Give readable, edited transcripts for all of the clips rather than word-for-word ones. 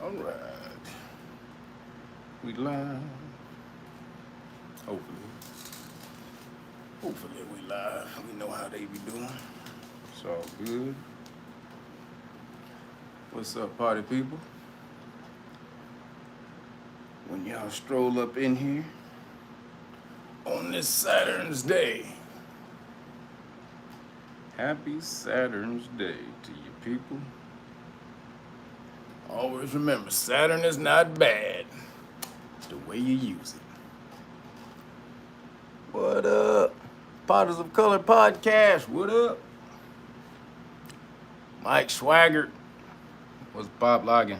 All right. We live. Hopefully. Hopefully we live. We know how they be doing. It's all good. What's up, party people? When y'all stroll up in here on this Saturn's Day. Happy Saturn's Day to you people. Always remember, Saturn is not bad. It's the way you use it. What up? Potters of Color Podcast, what up? Mike Swaggart. What's Bob Loggin?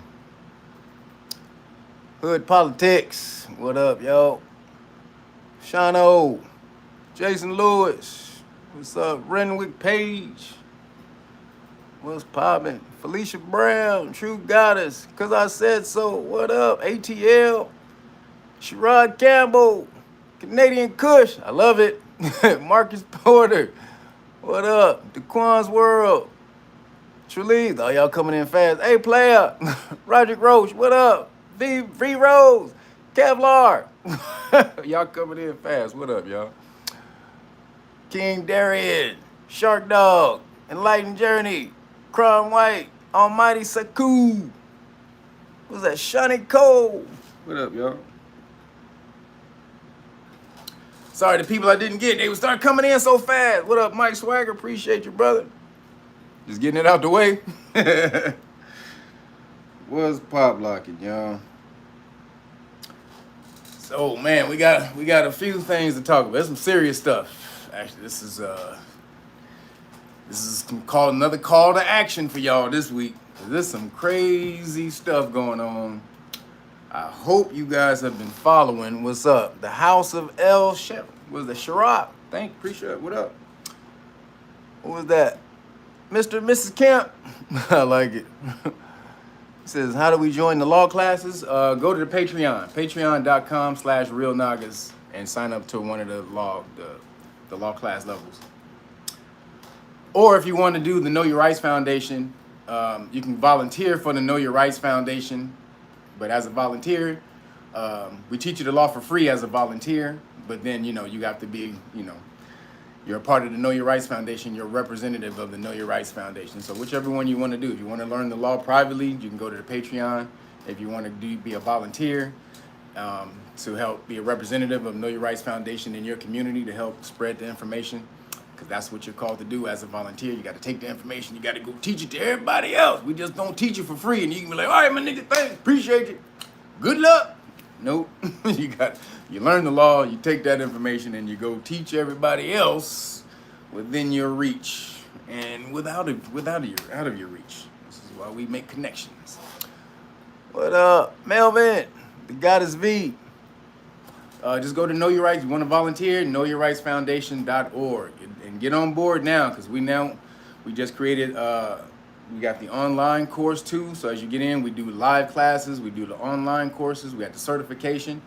Hood Politics, what up, yo? Shano. Jason Lewis. What's up? Renwick Page. What's poppin'? Felicia Brown, True Goddess, Cause I Said So. What up? ATL. Sherrod Campbell. Canadian Kush. I love it. Marcus Porter. What up? DeQuan's World. Treleave. Oh, y'all coming in fast. Hey, player. Roderick Roach. What up? V Rose. Kevlar. Y'all coming in fast. What up, y'all? King Darian. Shark Dog. Enlightened Journey. Crom White. Almighty Saku. What's that? Shawnee Cole. What up, y'all? Sorry, the people I didn't get, they would start coming in so fast. What up, Mike Swagger? Appreciate you, brother. Just getting it out the way. What's pop locking, y'all? So, man, we got a few things to talk about. There's some serious stuff. Actually, this is called another call to action for y'all this week. There's some crazy stuff going on. I hope you guys have been following what's up. The House of El Shep was the Sharab. Appreciate it. What up? What was that? Mr. and Mrs. Kemp. I like it. It says, how do we join the law classes? Go to the Patreon, patreon.com/realnagas, and sign up to one of the law class levels. Or if you want to do the Know Your Rights Foundation, you can volunteer for the Know Your Rights Foundation. But as a volunteer, we teach you the law for free as a volunteer. But then, you have to be, you're a part of the Know Your Rights Foundation. You're a representative of the Know Your Rights Foundation. So whichever one you want to do. If you want to learn the law privately, you can go to the Patreon. If you want to be a volunteer to help be a representative of Know Your Rights Foundation in your community to help spread the information, because that's what you're called to do as a volunteer. You got to take the information. You got to go teach it to everybody else. We just don't teach it for free. And you can be like, all right, my nigga, thanks. Appreciate you. Good luck. Nope. You learn the law, you take that information, and you go teach everybody else within your reach and out of your reach. This is why we make connections. What up, Melvin? The Goddess V. Just go to Know Your Rights. You want to volunteer? KnowYourRightsFoundation.org and get on board now, because we just created. We got the online course too. So as you get in, we do live classes. We do the online courses. We got the certification.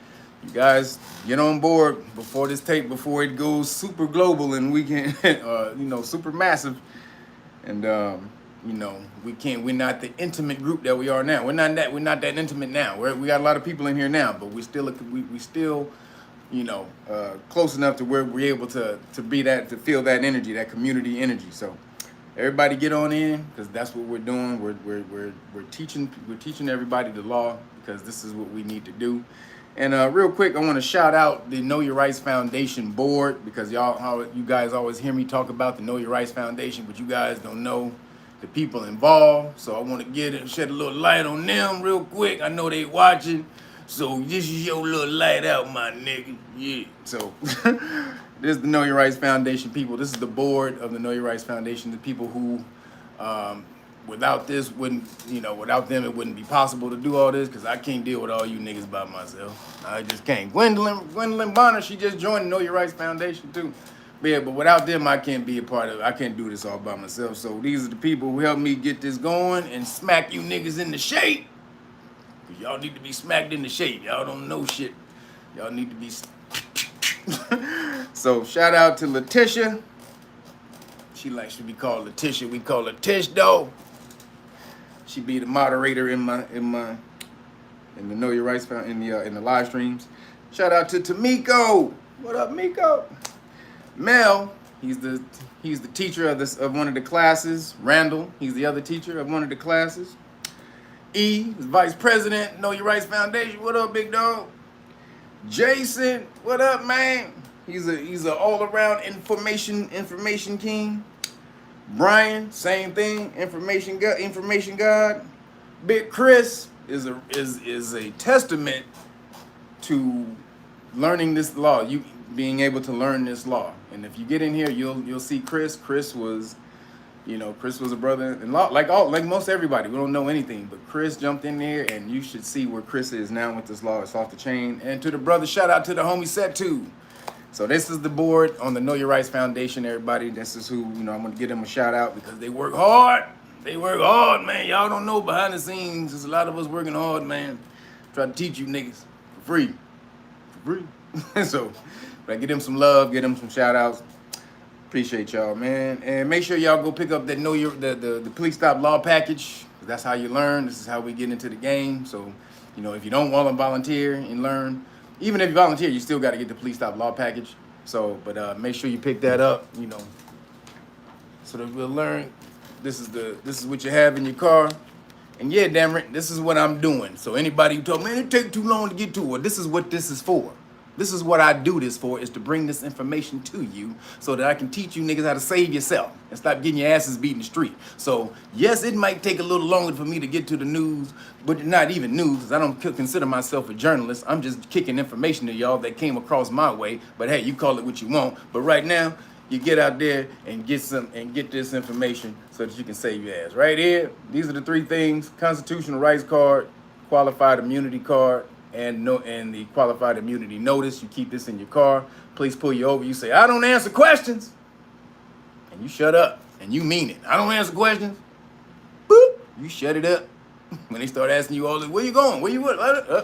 You guys get on board before it goes super global and we can, super massive. And we're not the intimate group that we are now. We're not that intimate now. We got a lot of people in here now, but we still close enough to where we're able to feel that energy, that community energy. So everybody get on in, because that's what we're doing. We're teaching everybody the law, because this is what we need to do. And real quick, I want to shout out the Know Your Rights Foundation board, because you guys always hear me talk about the Know Your Rights Foundation, but you guys don't know the people involved. So I want to shed a little light on them real quick. I know they watching, so this is your little light out, my nigga. Yeah. So this is the Know Your Rights Foundation people. This is the board of the Know Your Rights Foundation. The people who, without them, it wouldn't be possible to do all this, because I can't deal with all you niggas by myself. I just can't. Gwendolyn Bonner, she just joined the Know Your Rights Foundation too. But without them, I can't be a part of it. I can't do this all by myself. So these are the people who helped me get this going and smack you niggas in the shape. Because y'all need to be smacked in the shape. Y'all don't know shit. Y'all need to be... So shout out to Letitia. She likes to be called Letitia. We call her Tish though. She be the moderator in my in the Know Your Rights found in the live streams. Shout out to Tamiko. What up, Miko? Mel, he's the teacher of one of the classes. Randall, he's the other teacher of one of the classes. E, is vice president, Know Your Rights Foundation. What up, big dog? Jason, what up, man? He's a all-around information king. Brian, same thing, information god. Big Chris is a testament to learning this law. You being able to learn this law. And if you get in here, you'll see Chris. Chris was a brother-in-law, like most everybody. We don't know anything, but Chris jumped in there, and you should see where Chris is now with this law. It's off the chain. And to the brother, shout out to the homie Setu. So this is the board on the Know Your Rights Foundation, everybody. This is who, I'm going to give them a shout out because they work hard. They work hard, man. Y'all don't know behind the scenes. There's a lot of us working hard, man. Try to teach you niggas for free. For free. So, but get them some love, get them some shout outs. Appreciate y'all, man. And make sure y'all go pick up that the Police Stop Law package. That's how you learn. This is how we get into the game. So, if you don't want to volunteer and learn, even if you volunteer, you still got to get the Police Stop Law package. So, but make sure you pick that up, so that we'll learn. This is what you have in your car. And yeah, damn it, this is what I'm doing. So anybody who told me, man, it take too long to get to it, this is what this is for. This is what I do this for, is to bring this information to you so that I can teach you niggas how to save yourself and stop getting your asses beat in the street. So yes, it might take a little longer for me to get to the news, but not even news, because I don't consider myself a journalist. I'm just kicking information to y'all that came across my way. But hey, you call it what you want. But right now, you get out there and get this information so that you can save your ass. Right here, these are the three things: constitutional rights card, qualified immunity card, and the qualified immunity notice. You keep this in your car. Police pull you over. You say, I don't answer questions. And you shut up. And you mean it. I don't answer questions. Boop. You shut it up. When they start asking you all this, where you going? Where you what?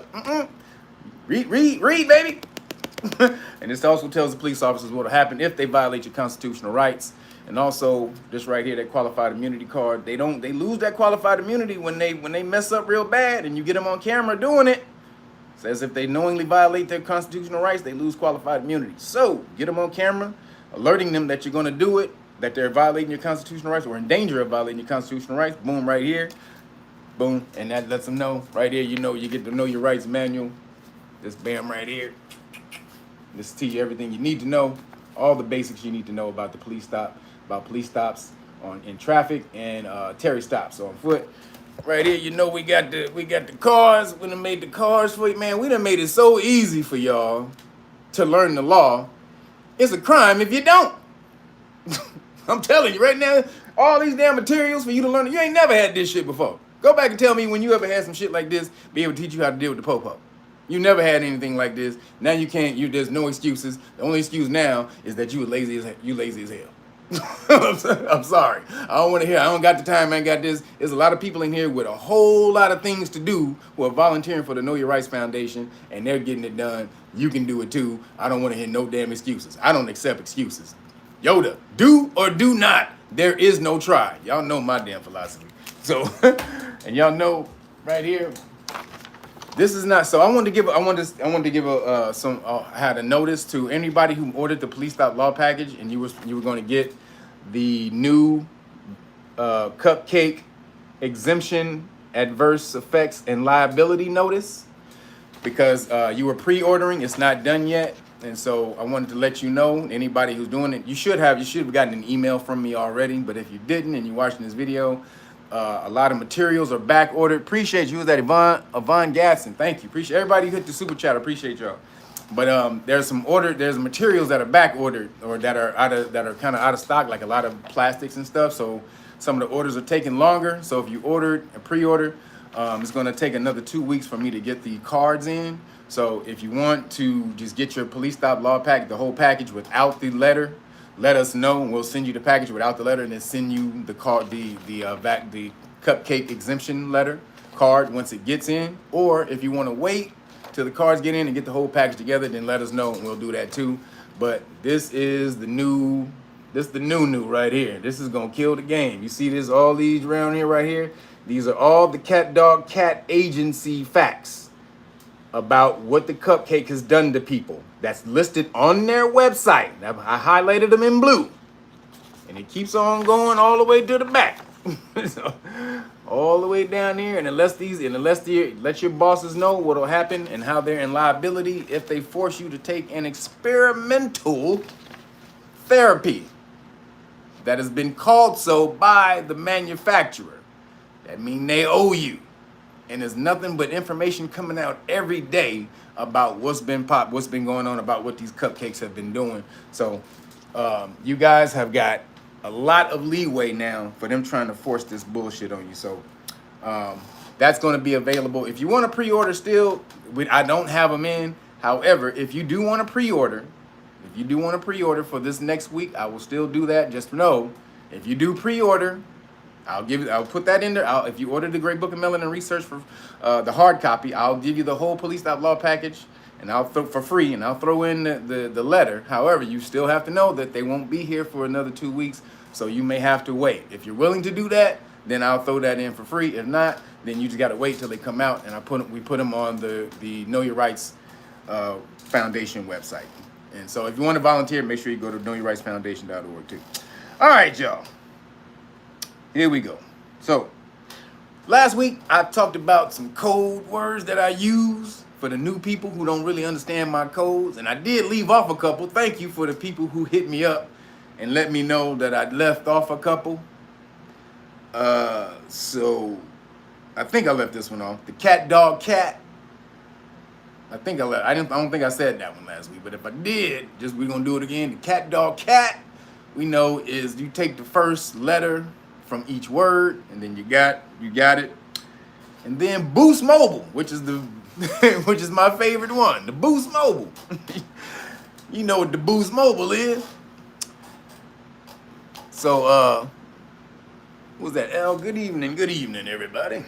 Read, baby. And this also tells the police officers what will happen if they violate your constitutional rights. And also, this right here, that qualified immunity card, they lose that qualified immunity when they mess up real bad and you get them on camera doing it. Says if they knowingly violate their constitutional rights, they lose qualified immunity. So get them on camera, alerting them that you're going to do it, that they're violating your constitutional rights or in danger of violating your constitutional rights. Boom, right here. Boom. And that lets them know right here, you get to Know Your Rights manual. This bam right here. This teach you everything you need to know, all the basics you need to know about the police stop, about police stops in traffic and Terry stops on foot. Right here, we got the cars. We done made the cars for you, man. We done made it so easy for y'all to learn the law. It's a crime if you don't. I'm telling you right now, all these damn materials for you to learn. You ain't never had this shit before. Go back and tell me when you ever had some shit like this, be able to teach you how to deal with the po-po. You never had anything like this. Now you can't. There's no excuses. The only excuse now is that you lazy as hell. I'm sorry. I don't want to hear. I don't got the time. I ain't got this. There's a lot of people in here with a whole lot of things to do who are volunteering for the Know Your Rights Foundation, and they're getting it done. You can do it too. I don't want to hear no damn excuses. I don't accept excuses. Yoda, do or do not. There is no try. Y'all know my damn philosophy. So, and y'all know right here. This is not so. I wanted to give I had a notice to anybody who ordered the Police Stop Law package, and you were going to get the new Cupcake exemption, adverse effects, and liability notice because you were pre-ordering. It's not done yet, and so I wanted to let you know. Anybody who's doing it, you should have gotten an email from me already. But if you didn't, and you're watching this video. A lot of materials are back ordered. Appreciate you. That Yvonne Gatson. Thank you. Appreciate everybody who hit the super chat. Appreciate y'all. But there's materials that are back ordered or that are kind of out of stock, like a lot of plastics and stuff. So some of the orders are taking longer. So if you ordered a pre-order, it's going to take another 2 weeks for me to get the cards in. So if you want to just get your Police Stop Law package, the whole package without the letter, let us know, and we'll send you the package without the letter, and then send you the card, the Cupcake exemption card once it gets in. Or if you want to wait till the cards get in and get the whole package together, then let us know, and we'll do that too. But this is the new right here. This is gonna kill the game. You see this? All these around here, right here. These are all the cat agency facts. about what the Cupcake has done to people. That's listed on their website. I highlighted them in blue. And it keeps on going all the way to the back. So, all the way down here. And let your bosses know what will happen and how they're in liability if they force you to take an experimental therapy that has been called so by the manufacturer. That means they owe you. And there's nothing but information coming out every day about what's been going on, about what these cupcakes have been doing. So you guys have got a lot of leeway now for them trying to force this bullshit on you. So that's going to be available. If you want to pre-order still, I don't have them in. However, if you do want to pre-order, for this next week, I will still do that. Just know, if you do pre-order, I'll put that in there. If you order the Great Book of Melanin Research for the hard copy, I'll give you the whole Police Outlaw package, and for free, and I'll throw in the letter. However, you still have to know that they won't be here for another 2 weeks, so you may have to wait. If you're willing to do that, then I'll throw that in for free. If not, then you just got to wait till they come out, and we put them on the Know Your Rights Foundation website. And so if you want to volunteer, make sure you go to knowyourrightsfoundation.org too. All right, y'all. Here we go. So, last week I talked about some code words that I use for the new people who don't really understand my codes. And I did leave off a couple. Thank you for the people who hit me up and let me know that I left off a couple. So, I think I left this one off. The cat, dog, cat. I don't think I said that one last week, but if I did, we're gonna do it again. The cat, dog, cat, we know is you take the first letter from each word, and then you got it. And then Boost Mobile, which is which is my favorite one, the Boost Mobile. You know what the Boost Mobile is. So what was that? Al, good evening, everybody.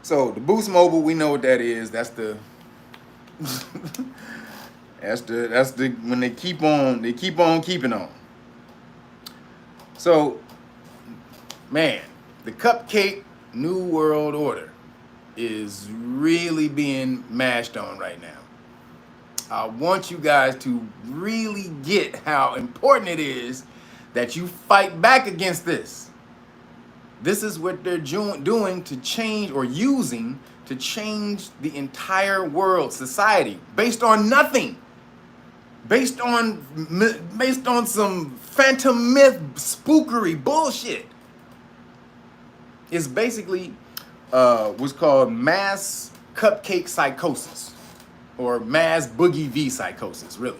So the Boost Mobile, we know what that is. That's the that's the when they keep on keeping on. So, man, the Cupcake New World Order is really being mashed on right now. I want you guys to really get how important it is that you fight back against this. This is what they're doing to change, or using to change the entire world, society, based on nothing. Based on some phantom myth spookery bullshit. It's basically what's called mass cupcake psychosis, or mass boogie V psychosis, really.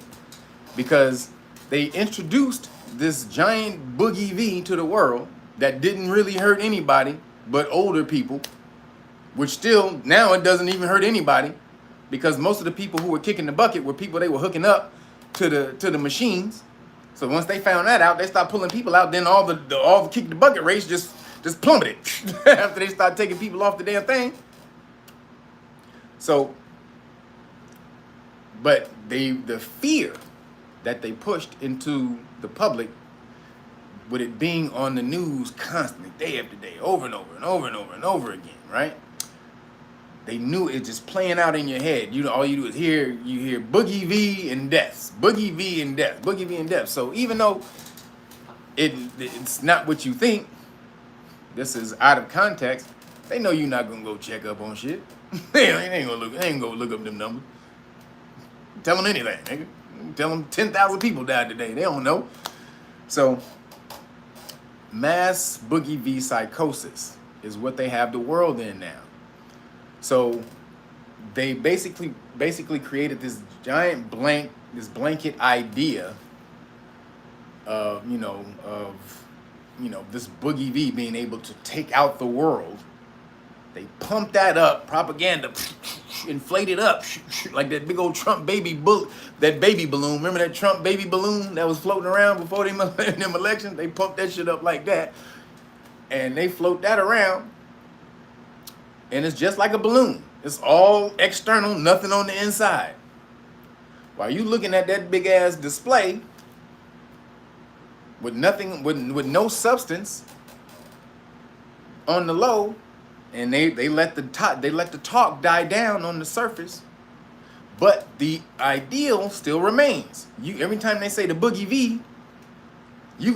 Because they introduced this giant boogie V to the world that didn't really hurt anybody but older people, which still, now it doesn't even hurt anybody, because most of the people who were kicking the bucket were people they were hooking up to the machines. So once they found that out, they stopped pulling people out. Then all the kick the bucket race just plummeted after they started taking people off the damn thing. So, but the fear that they pushed into the public, with it being on the news constantly, day after day, over and over and over and over and over again, right? They knew it just playing out in your head. All you do is hear Boogie V and deaths, Boogie V and death, Boogie V and death. So even though it's not what you think, this is out of context. They know you're not gonna go check up on shit. They ain't gonna look up them numbers. Tell them anything, nigga. Tell them 10,000 people died today. They don't know. So mass Boogie V psychosis is what they have the world in now. So they basically created this giant blanket idea of this Boogie V being able to take out the world. They pumped that up, propaganda, inflate it up, like that big old Trump baby balloon. Remember that Trump baby balloon that was floating around before them elections? They pumped that shit up like that, and they float that around. And it's just like a balloon. It's all external, nothing on the inside. While you looking at that big ass display with nothing, with no substance on the low, and they let the talk die down on the surface. But the ideal still remains. Every time they say the boogie V,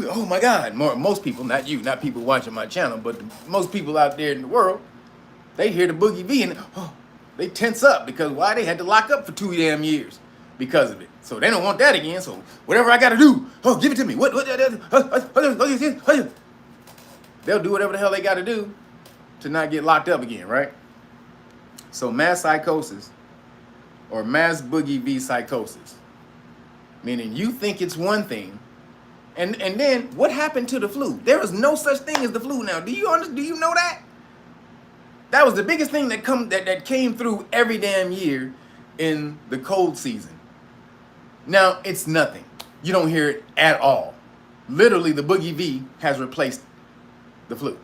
oh my God, most people, not you, not people watching my channel, but most people out there in the world, they hear the boogie V and they tense up because why? They had to lock up for 2 damn years because of it. So they don't want that again. So whatever I got to do, give it to me. They'll do whatever the hell they got to do to not get locked up again, right? So mass psychosis or mass boogie V psychosis, meaning you think it's one thing, and then what happened to the flu? There is no such thing as the flu now. Do you know that? That was the biggest thing that came through every damn year in the cold season. Now it's nothing. You don't hear it at all. Literally, the boogie V has replaced the flu.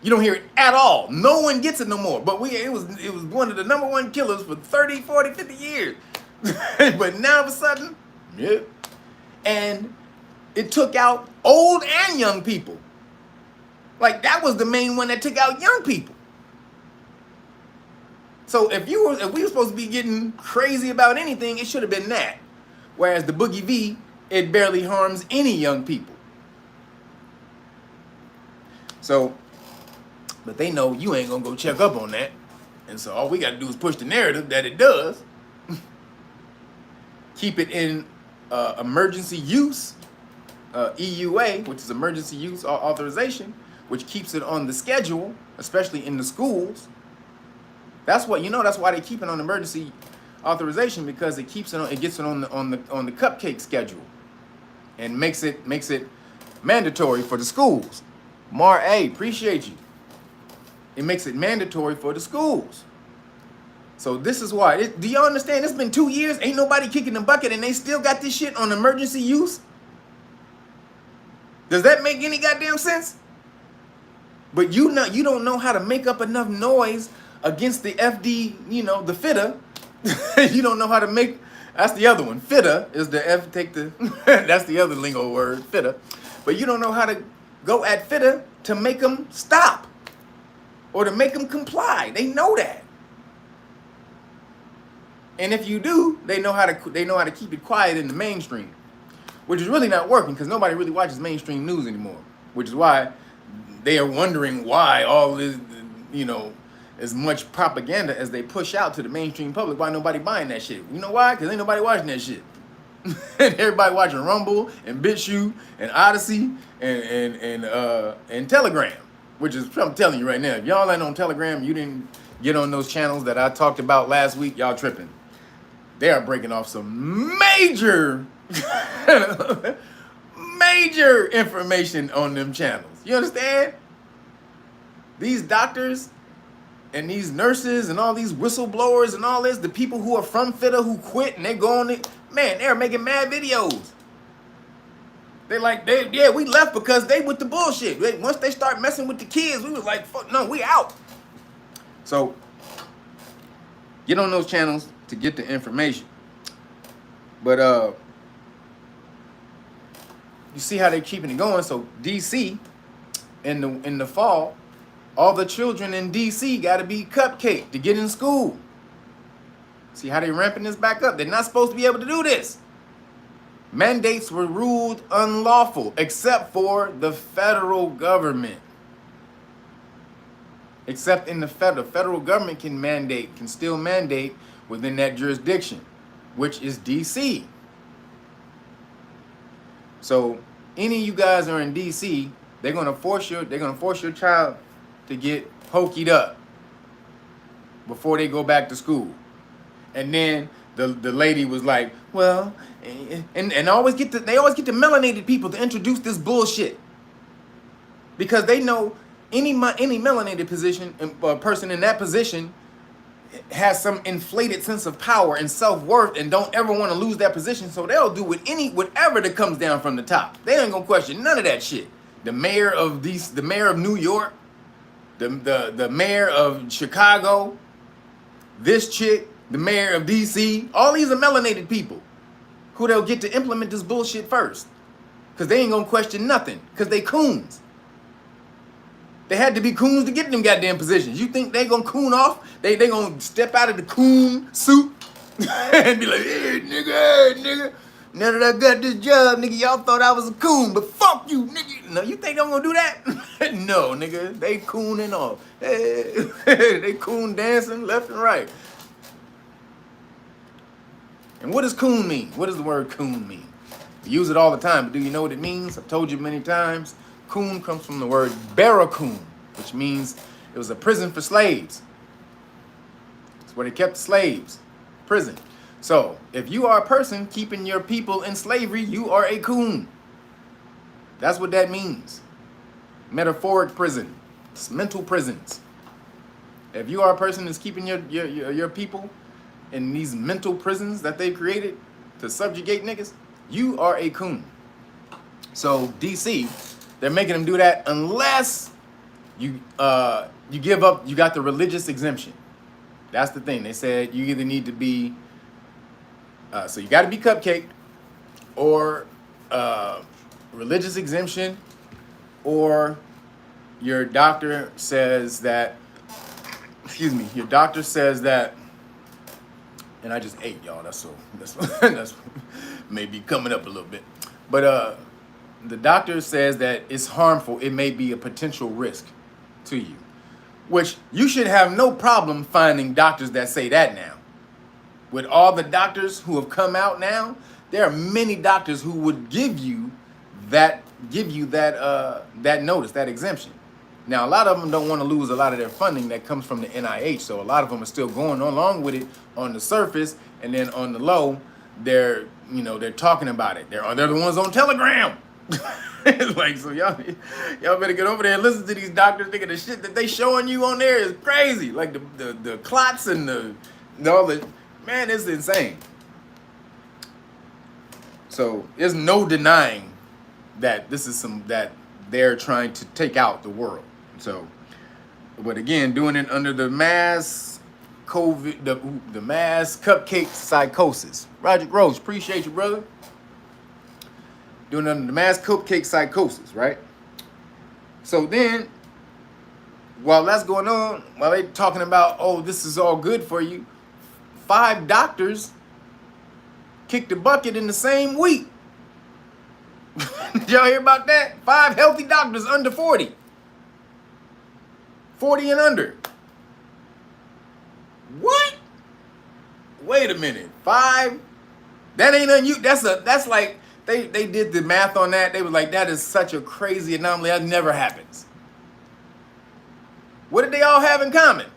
You don't hear it at all. No one gets it no more. But it was one of the #1 killers for 30, 40, 50 years. But now all of a sudden, yeah. And it took out old and young people. Like that was the main one that took out young people. So if we were supposed to be getting crazy about anything, it should have been that. Whereas the boogie V, it barely harms any young people. So, but they know you ain't gonna go check up on that. And so all we gotta do is push the narrative that it does. Keep it in emergency use, EUA, which is emergency use authorization, which keeps it on the schedule, especially in the schools. That's why they keep it on emergency authorization, because it keeps it on, it gets it on the Cupcake schedule, and makes it mandatory for the schools. Mar A, appreciate you. It makes it mandatory for the schools. So this is why. Do y'all understand? It's been 2 years, ain't nobody kicking the bucket, and they still got this shit on emergency use. Does that make any goddamn sense? But you don't know how to make up enough noise against the FD, the FITA. You don't know how to make, that's the other one. FITA is the F, that's the other lingo word, FITA. But you don't know how to go at FITA to make them stop or to make them comply. They know that. And if you do, they know how to keep it quiet in the mainstream, which is really not working because nobody really watches mainstream news anymore, which is why they are wondering why all this, as much propaganda as they push out to the mainstream public, why nobody buying that shit. You know why? Because ain't nobody watching that shit. And everybody watching Rumble and BitChute and Odyssey and Telegram, which is, I'm telling you right now, if y'all ain't on Telegram, you didn't get on those channels that I talked about last week, y'all tripping. They are breaking off some major information on them channels. You understand? These doctors and these nurses and all these whistleblowers and all this, the people who are from FITA who quit and they go on it, man, they're making mad videos. We left because they with the bullshit. Once they start messing with the kids, we was like, fuck no, we out. So get on those channels to get the information. But you see how they're keeping it going. So DC in the fall, all the children in DC got to be Cupcake to get in school. See how they ramping this back up? They're not supposed to be able to do this. Mandates were ruled unlawful except for the federal government. Except in the federal government can still mandate within that jurisdiction, which is DC. So any of you guys are in DC, they're gonna force your child to get hokied up before they go back to school. And then the lady was like, well, and they always get the melanated people to introduce this bullshit, because they know any melanated person in that position has some inflated sense of power and self-worth and don't ever want to lose that position, so they'll do whatever that comes down from the top. They ain't gonna question none of that shit. The mayor of New York, the mayor of Chicago, this chick, the mayor of DC, all these are melanated people who they'll get to implement this bullshit first, because they ain't gonna question nothing, because they coons. They had to be coons to get them goddamn positions. You think they gonna coon off? They gonna step out of the coon suit And be like, hey, nigga. Now that I got this job, nigga, y'all thought I was a coon, but fuck you, nigga. No, you think I'm gonna do that? No, nigga, they cooning off. Hey, they coon dancing left and right. And what does coon mean? What does the word coon mean? We use it all the time, but do you know what it means? I've told you many times. Coon comes from the word barracoon, which means it was a prison for slaves. It's where they kept the slaves. Prison. So, if you are a person keeping your people in slavery, you are a coon. That's what that means. Metaphoric prison. It's mental prisons. If you are a person that's keeping your people in these mental prisons that they've created to subjugate niggas, you are a coon. So, DC, they're making them do that unless you give up, you got the religious exemption. That's the thing. They said you either need to be so you got to be Cupcake, or religious exemption, or your doctor says that, your doctor says that, and I just ate, y'all, that's maybe coming up a little bit, but the doctor says that it's harmful, it may be a potential risk to you, which you should have no problem finding doctors that say that now. With all the doctors who have come out now, there are many doctors who would give you that notice, that exemption. Now, a lot of them don't want to lose a lot of their funding that comes from the NIH, so a lot of them are still going along with it on the surface, and then on the low, they're talking about it. They're the ones on Telegram. Like, so y'all better get over there and listen to these doctors. Thinking the shit that they showing you on there is crazy. Like the clots and all the. Man, it's insane. So there's no denying that this is that they're trying to take out the world. So, but again, doing it under the mass COVID, the mass cupcake psychosis. Roger Gross, appreciate you, brother. Doing it under the mass cupcake psychosis, right? So then, while that's going on, while they're talking about, oh, this is all good for you, 5 doctors kicked the bucket in the same week. Did y'all hear about that? 5 healthy doctors under 40. 40 and under. What? Wait a minute. 5? That ain't unusual. That's like, they did the math on that. They were like, that is such a crazy anomaly. That never happens. What did they all have in common?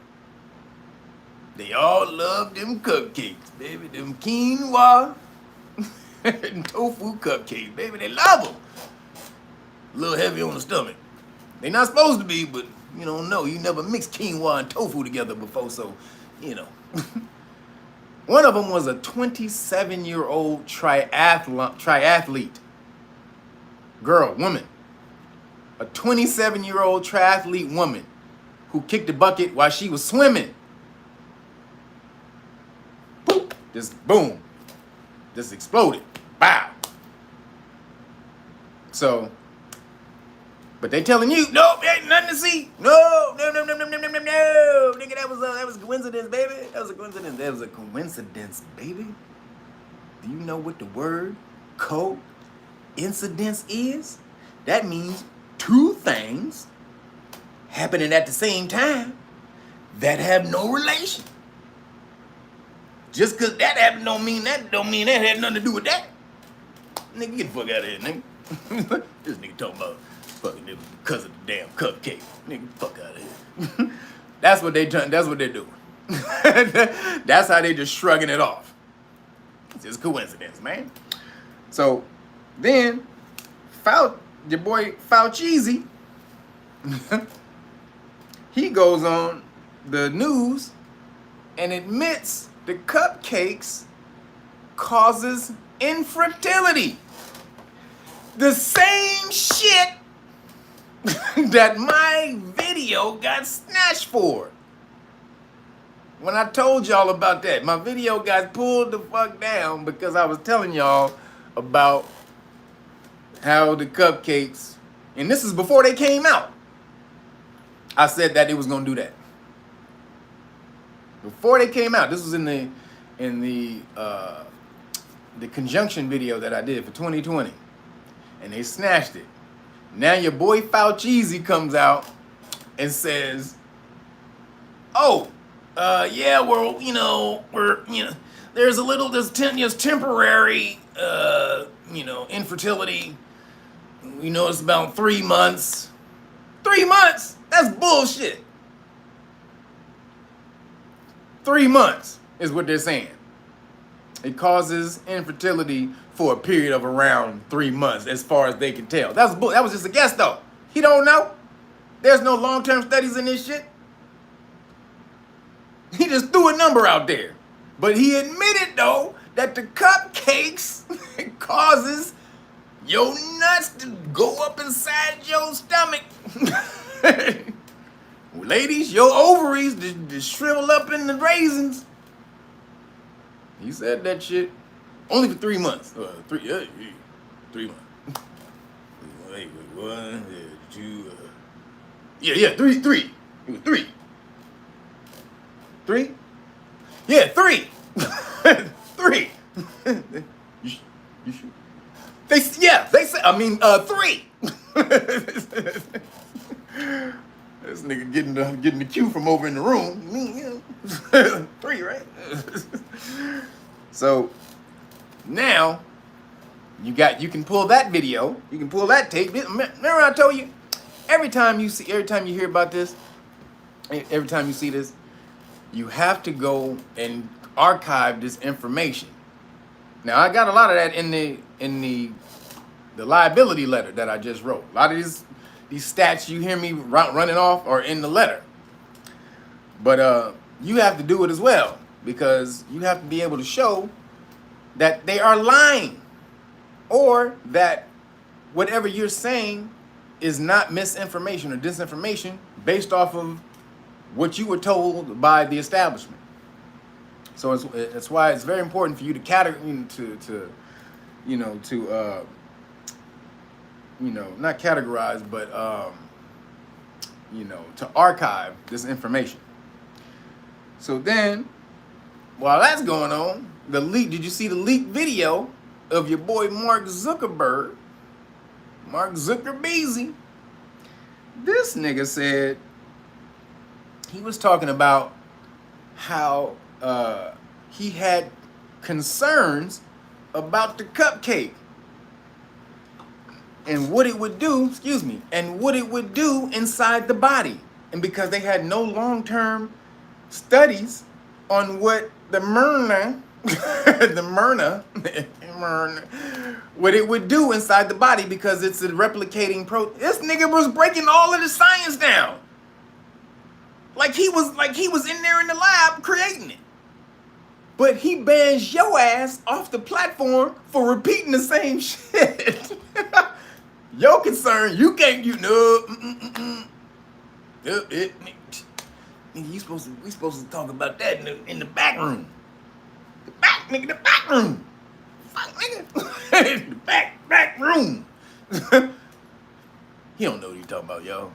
They all love them cupcakes, baby. Them quinoa and tofu cupcakes, baby. They love them. A little heavy on the stomach. They not supposed to be, but you don't know. You never mixed quinoa and tofu together before, so, you know. One of them was a 27-year-old triathlete. Woman. A 27-year-old triathlete woman who kicked the bucket while she was swimming. Just boom, just exploded, bow. So, but they telling you, no, ain't nothing to see. No, nigga, that was a coincidence, baby. That was a coincidence, baby. Do you know what the word coincidence is? That means 2 things happening at the same time that have no relation. Just because that happened don't mean that had nothing to do with that. Nigga, get the fuck out of here, nigga. This nigga talking about fucking it because of the damn cupcake. Nigga, fuck out of here. That's what they're doing. That's how they just shrugging it off. It's just coincidence, man. So then your boy Fauci, he goes on the news and admits the cupcakes causes infertility. The same shit that my video got snatched for. When I told y'all about that, my video got pulled the fuck down because I was telling y'all about how the cupcakes, and this is before they came out. I said that it was gonna do that. Before they came out, this was in in the conjunction video that I did for 2020, and they snatched it. Now your boy Fauci comes out and says, "Oh, yeah, there's temporary, infertility. We know it's about 3 months. 3 months? That's bullshit. 3 months is what they're saying. It causes infertility for a period of around 3 months, as far as they can tell. That was just a guess, though. He don't know. There's no long-term studies in this shit. He just threw a number out there. But he admitted, though, that the cupcakes causes your nuts to go up inside your stomach. Ladies, your ovaries to shrivel up in the raisins. He said that shit only for 3 months. 3 months. Wait, 1, 2. Yeah, three. It was 3. 3? Yeah, 3. 3. You sure? They said, 3. This nigga getting the cue from over in the room. 3, right? So now you can pull that video, you can pull that tape. Remember I told you, every time you hear about this, every time you see this, you have to go and archive this information. Now I got a lot of that in the liability letter that I just wrote. A lot of these stats you hear me running off are in the letter. But you have to do it as well, because you have to be able to show that they are lying, or that whatever you're saying is not misinformation or disinformation based off of what you were told by the establishment. So that's why it's very important for you to not categorize, but to archive this information. So then, while that's going on, did you see the leaked video of your boy Mark Zuckerberg? Mark Zuckerbeezy. This nigga said he was talking about how he had concerns about the cupcake and what it would do, inside the body. And because they had no long-term studies on what the mRNA, what it would do inside the body, because it's a replicating This nigga was breaking all of the science down. Like he was in there in the lab creating it. But he bans your ass off the platform for repeating the same shit. Your concern, we supposed to talk about that in the back room. The back room. Fuck, nigga. The back room. He don't know what he's talking about, y'all.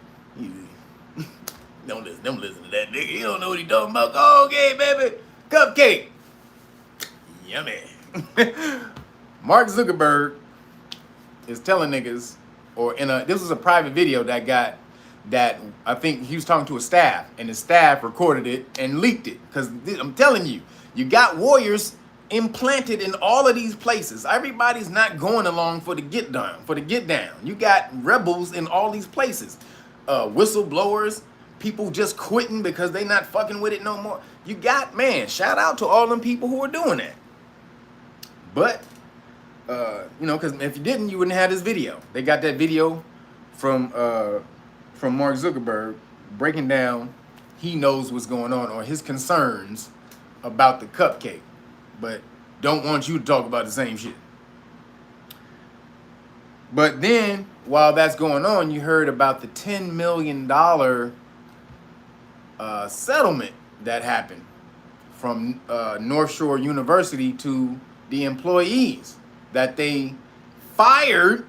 Don't listen to that nigga. He don't know what he's talking about. Go, okay, baby. Cupcake. Yummy. Mark Zuckerberg is telling niggas, this was a private video that I think he was talking to a staff, and the staff recorded it and leaked it. Because I'm telling you, you got warriors implanted in all of these places. Everybody's not going along for the get down. You got rebels in all these places. Whistleblowers, people just quitting because they not fucking with it no more. You got, shout out to all them people who are doing that. But, because if you didn't, you wouldn't have this video. They got that video from Mark Zuckerberg breaking down, he knows what's going on, or his concerns about the cupcake, but don't want you to talk about the same shit. But then, while that's going on, you heard about the $10 million settlement that happened from North Shore University to the employees that they fired,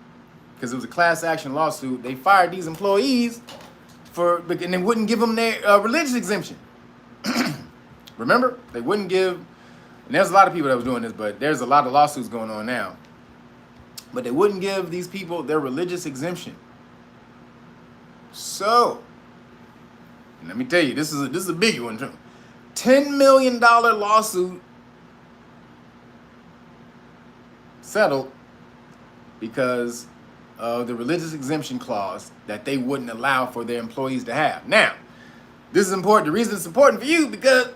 because it was a class action lawsuit. They fired these employees and they wouldn't give them their religious exemption. Remember, they wouldn't give And there's a lot of people that was doing this, but there's a lot of lawsuits going on now. But they wouldn't give these people their religious exemption. So, let me tell you, this is a big one. $10 million lawsuit settled because of the religious exemption clause that they wouldn't allow for their employees to have. Now, this is important. The reason it's important for you because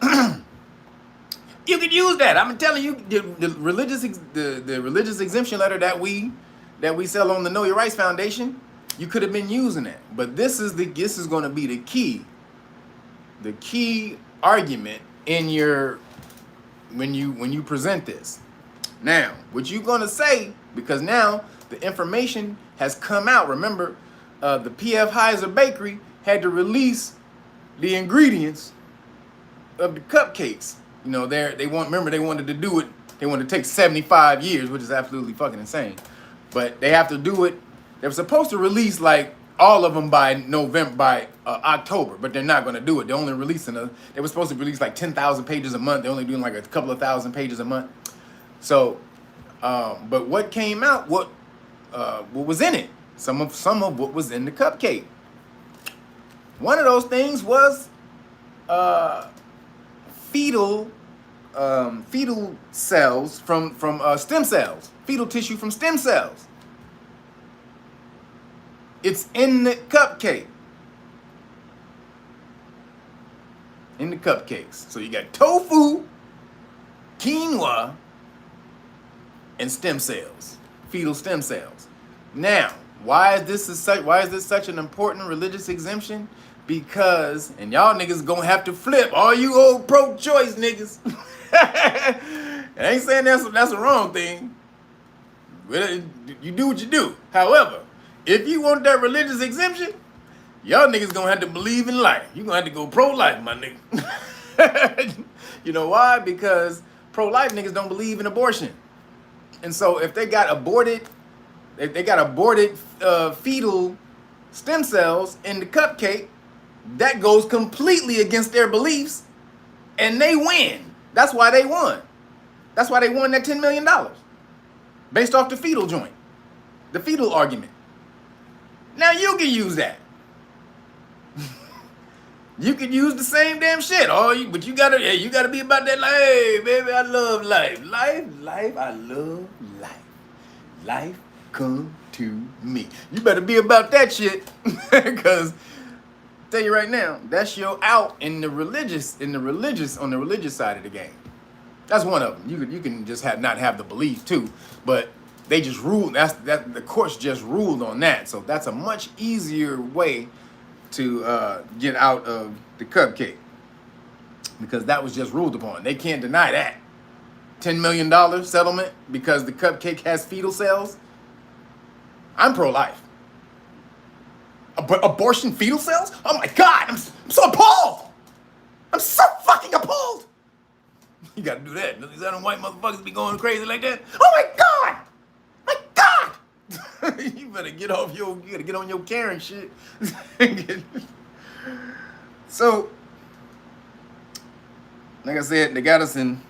you could use that. I'm telling you, the religious exemption letter that we sell on the Know Your Rights Foundation, you could have been using that. But this is going to be the key argument in your when you present this. Now, what you gonna say? Because now the information has come out. Remember, the P.F. Heiser Bakery had to release the ingredients of the cupcakes. You know, they wanted to do it. They wanted to take 75 years, which is absolutely fucking insane. But they have to do it. They were supposed to release like all of them by October, but they're not going to do it. They're only releasing they were supposed to release like 10,000 pages a month. They're only doing like a couple of thousand pages a month. So, but what came out? What was in it? Some of what was in the cupcake. One of those things was fetal cells from stem cells, fetal tissue from stem cells. It's in the cupcake. In the cupcakes. So you got tofu, quinoa, and stem cells, fetal stem cells. Now, why is this such an important religious exemption? Because, and y'all niggas gonna have to flip, all you old pro-choice niggas. I ain't saying that's a wrong thing. You do what you do. However, if you want that religious exemption, y'all niggas gonna have to believe in life. You gonna have to go pro-life, my nigga. You know why? Because pro-life niggas don't believe in abortion. And so if they got aborted fetal stem cells in the cupcake, that goes completely against their beliefs, and they win. That's why they won. That's why they won that $10 million. Based off the fetal joint. The fetal argument. Now you can use that. You can use the same damn shit. But you gotta be about that life. Hey, baby, I love life. Life, I love life. Life come to me. You better be about that shit. Cause tell you right now, that's your out on the religious side of the game. That's one of them. You can just not have the belief too, but they just ruled. That the courts just ruled on that. So that's a much easier way to get out of the cupcake, because that was just ruled upon. They can't deny that. $10 million settlement because the cupcake has fetal cells. I'm pro-life. Abortion fetal cells? Oh my God, I'm so appalled. I'm so fucking appalled. You gotta do that. These other white motherfuckers be going crazy like that. Oh my God! My God! You better get on your Karen shit. So, like I said, they got us in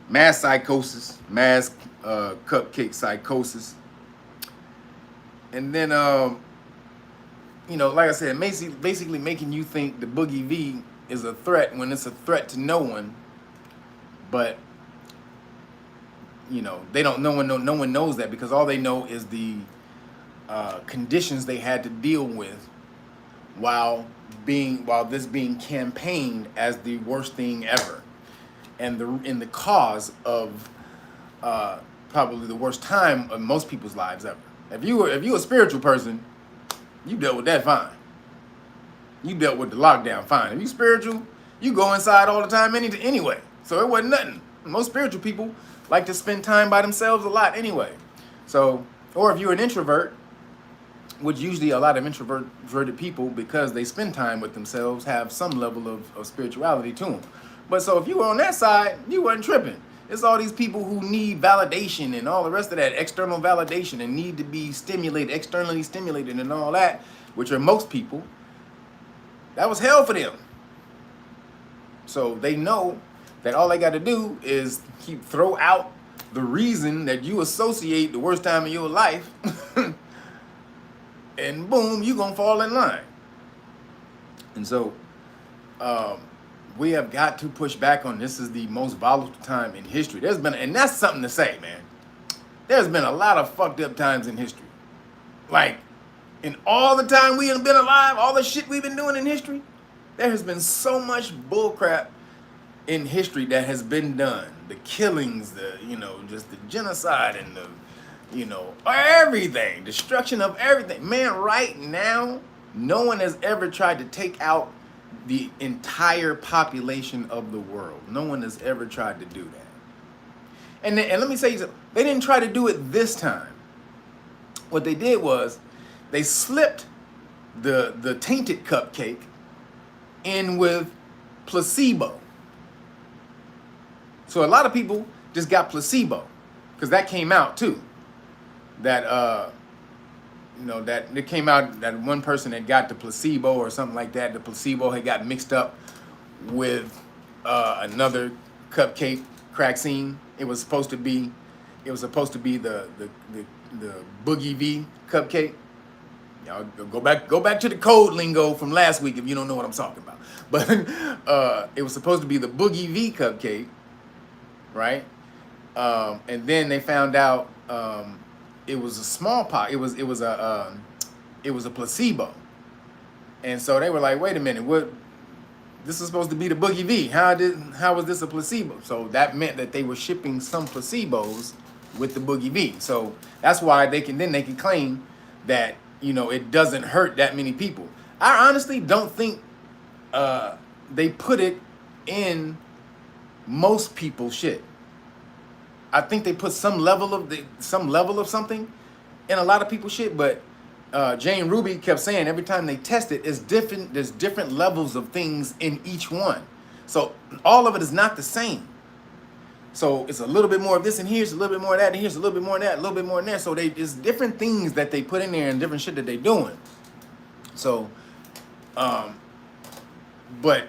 mass psychosis, mass cupcake psychosis. And then, like I said, basically making you think the Boogie V is a threat when it's a threat to no one. But, they don't. No one knows that, because all they know is the conditions they had to deal with while this being campaigned as the worst thing ever, and in the cause of probably the worst time of most people's lives ever. If you a spiritual person, you dealt with that fine. You dealt with the lockdown fine. If you spiritual, you go inside all the time anyway. So it wasn't nothing. Most spiritual people like to spend time by themselves a lot anyway. So, or if you're an introvert, which usually a lot of introverted people, because they spend time with themselves, have some level of spirituality to them. But so if you were on that side, you wasn't tripping. It's all these people who need validation and all the rest of that, external validation, and need to be externally stimulated and all that, which are most people. That was hell for them. So they know that all they got to do is throw out the reason that you associate the worst time of your life, and boom, you're going to fall in line. And so we have got to push back on this. Is the most volatile time in history. And that's something to say, man. There's been a lot of fucked up times in history. Like, in all the time we have been alive, all the shit we've been doing in history, there has been so much bullcrap in history that has been done. The killings, just the genocide and everything, destruction of everything. Man, right now, no one has ever tried to take out the entire population of the world. No one has ever tried to do that. And let me say something. They didn't try to do it this time. What they did was they slipped the tainted cupcake in with placebo. So a lot of people just got placebo because that came out too. That that it came out that one person had got the placebo or something like that. The placebo had got mixed up with another cupcake vaccine. It was supposed to be the Boogie V cupcake. Y'all go back to the code lingo from last week if you don't know what I'm talking about. But it was supposed to be the Boogie V cupcake, right? And then they found out it was a smallpox. It was a placebo. And so they were like, wait a minute, what? This is supposed to be the Boogie V. How was this a placebo? So that meant that they were shipping some placebos with the Boogie V. So that's why they can claim that it doesn't hurt that many people. I honestly don't think they put it in most people's shit. I think they put some level of something in a lot of people's shit, but Jane Ruby kept saying every time they test it, it's different. There's different levels of things in each one. So all of it is not the same. So it's a little bit more of this and here's a little bit more of that and here's a little bit more of that, a little bit more in there. So it's different things that they put in there and different shit that they doing. So, but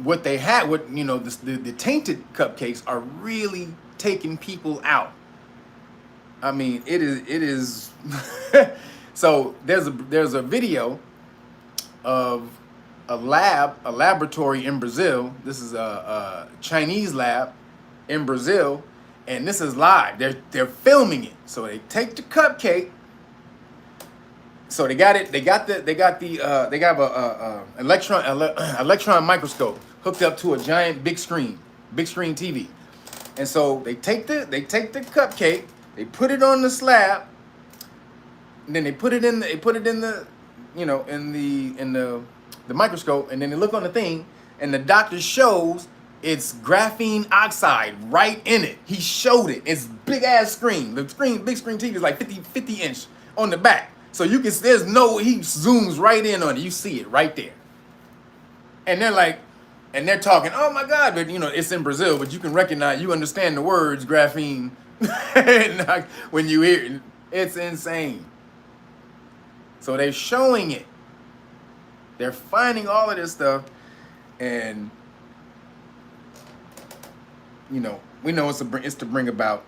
what they had, the tainted cupcakes are really taking people out. I mean, it is. So there's a video of a laboratory in Brazil. This is a Chinese lab in Brazil, and this is live. They're filming it. So they take the cupcake. So they got a electron microscope hooked up to a giant big screen TV, and so they take the cupcake. They put it on the slab, and then they put it in the microscope, and then they look on the thing, and the doctor shows it's graphene oxide right in it. He showed it. It's big ass screen. The big screen TV is like 50 inch on the back, so you can. He zooms right in on it. You see it right there, and they're talking. Oh my God! But it's in Brazil, but you can recognize, you understand the words graphene. When you hear it, it's insane. So they're showing it. They're finding all of this stuff, and we know it's to bring about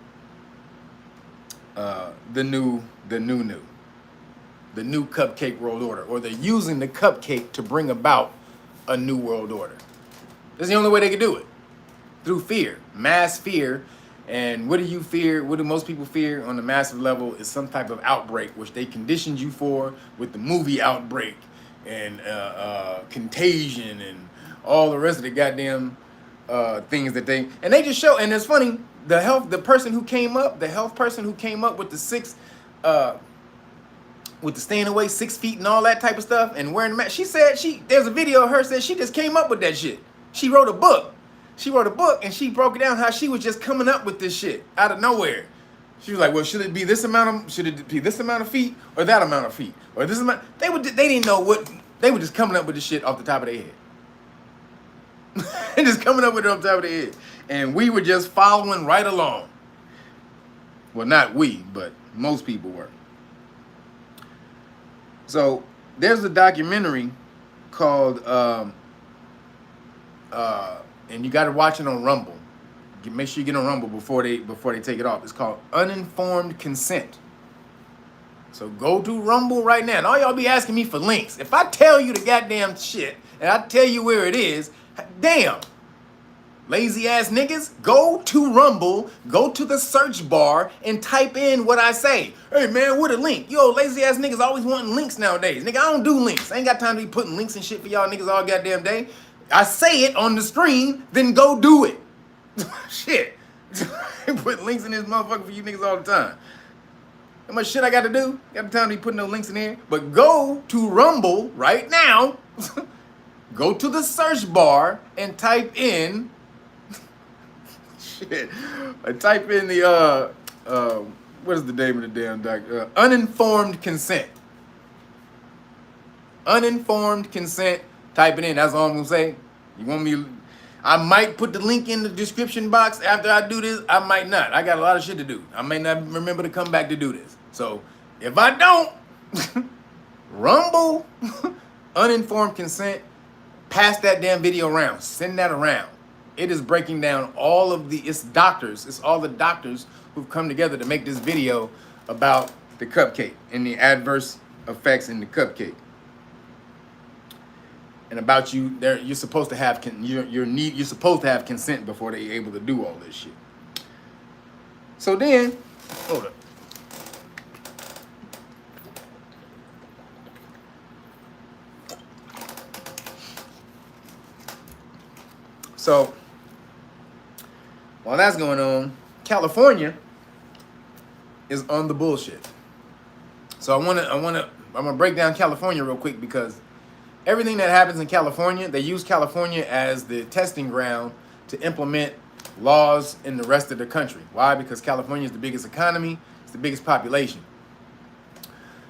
the new cupcake world order, or they're using the cupcake to bring about a new world order. That's the only way they can do it, through fear, mass fear. And what do you fear? What do most people fear on a massive level is some type of outbreak, which they conditioned you for with the movie Outbreak and Contagion and all the rest of the goddamn things that they just show. And it's funny, the health person who came up with the staying away 6 feet and all that type of stuff and wearing the mask. She said there's a video of her said she just came up with that shit. She wrote a book and she broke it down how she was just coming up with this shit out of nowhere. She was like, well, should it be this amount of feet or that amount of feet or this amount? They didn't know what, they were just coming up with this shit off the top of their head. Just coming up with it off the top of their head. And we were just following right along. Well, not we, but most people were. So there's a documentary called and you got to watch it on Rumble. Make sure you get on Rumble before they take it off. It's called Uninformed Consent. So go to Rumble right now. And all y'all be asking me for links. If I tell you the goddamn shit and I tell you where it is, damn. Lazy ass niggas, go to Rumble, go to the search bar and type in what I say. Hey man, what a link. Yo, lazy ass niggas always wanting links nowadays. Nigga, I don't do links. I ain't got time to be putting links and shit for y'all niggas all goddamn day. I say it on the screen, then go do it. Shit. I put links in this motherfucker for you niggas all the time. How much shit I got to do? Got the time to be putting no links in here. But go to Rumble right now. Go to the search bar and type in shit. I type in the what is the name of the damn doc? Uninformed consent. Uninformed consent. Type it in. That's all I'm gonna say. You want me? I might put the link in the description box after I do this. I might not. I got a lot of shit to do. I may not remember to come back to do this. So if I don't, Rumble, uninformed consent, pass that damn video around. Send that around. It is breaking down all of it's doctors. It's all the doctors who've come together to make this video about the cupcake and the adverse effects in the cupcake. And about you're supposed to have you're supposed to have consent before they're able to do all this shit. So then, hold up. So while that's going on, California is on the bullshit. So I'm gonna break down California real quick because everything that happens in California, they use California as the testing ground to implement laws in the rest of the country. Why? Because California is the biggest economy, it's the biggest population.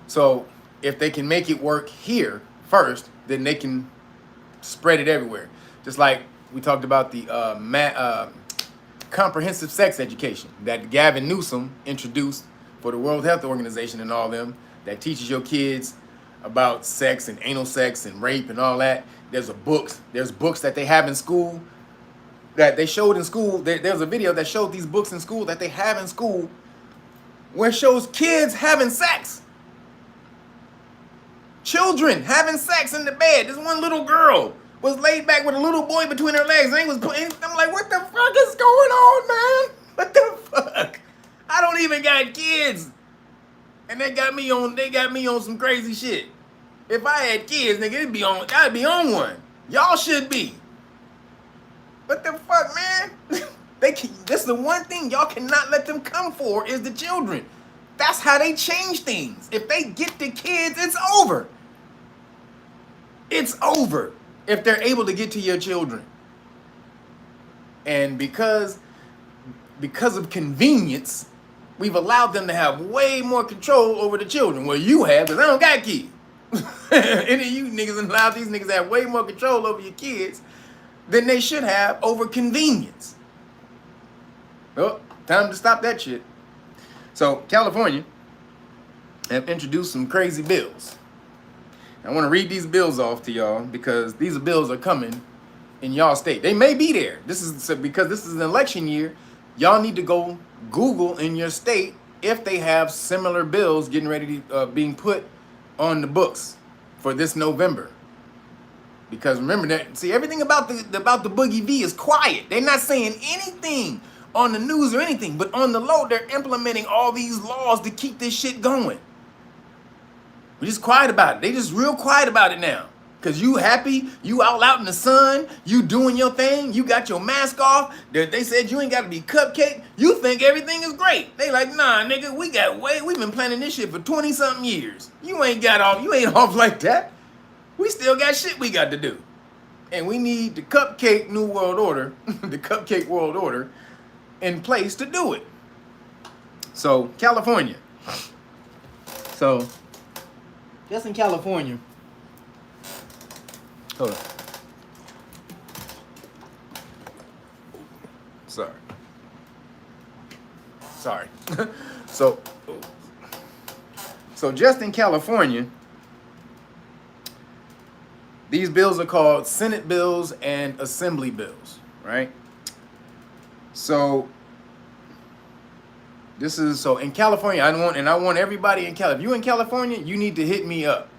So if they can make it work here first, then they can spread it everywhere. Just like we talked about the comprehensive sex education that Gavin Newsom introduced for the World Health Organization and all them, that teaches your kids about sex and anal sex and rape and all that. There's books that they have in school that they showed in school. There's a video that showed these books in school that they have in school where it shows kids having sex. Children having sex in the bed. This one little girl was laid back with a little boy between her legs. And I'm like, what the fuck is going on, man? What the fuck? I don't even got kids. And they got me on some crazy shit. If I had kids, nigga, I'd be on one. Y'all should be. What the fuck, man? That's the one thing y'all cannot let them come for is the children. That's how they change things. If they get the kids, it's over. It's over if they're able to get to your children. And because of convenience, we've allowed them to have way more control over the children. Well, you have, because I don't got kids. Any of you niggas allowed these niggas to have way more control over your kids than they should have over convenience. Well, time to stop that shit. So, California have introduced some crazy bills. I want to read these bills off to y'all because these bills are coming in y'all state. They may be there. Because this is an election year. Y'all need to go Google in your state if they have similar bills getting ready to being put on the books for this November. Because remember that, see, everything about the Boogie V is quiet. They're not saying anything on the news or anything, but on the low, they're implementing all these laws to keep this shit going. We're just quiet about it. They just real quiet about it now. Because you happy, you out in the sun, you doing your thing, you got your mask off, they said you ain't got to be Cupcake, you think everything is great. They like, nah, nigga, we've been planning this shit for 20-something years. You ain't off like that. We still got shit we got to do. And we need the Cupcake New World Order, the Cupcake World Order, in place to do it. So, California. So, just in California, hold on. Sorry. So just in California, these bills are called Senate bills and Assembly bills. right? So this is so in California. I want everybody in California. If you in California, you need to hit me up.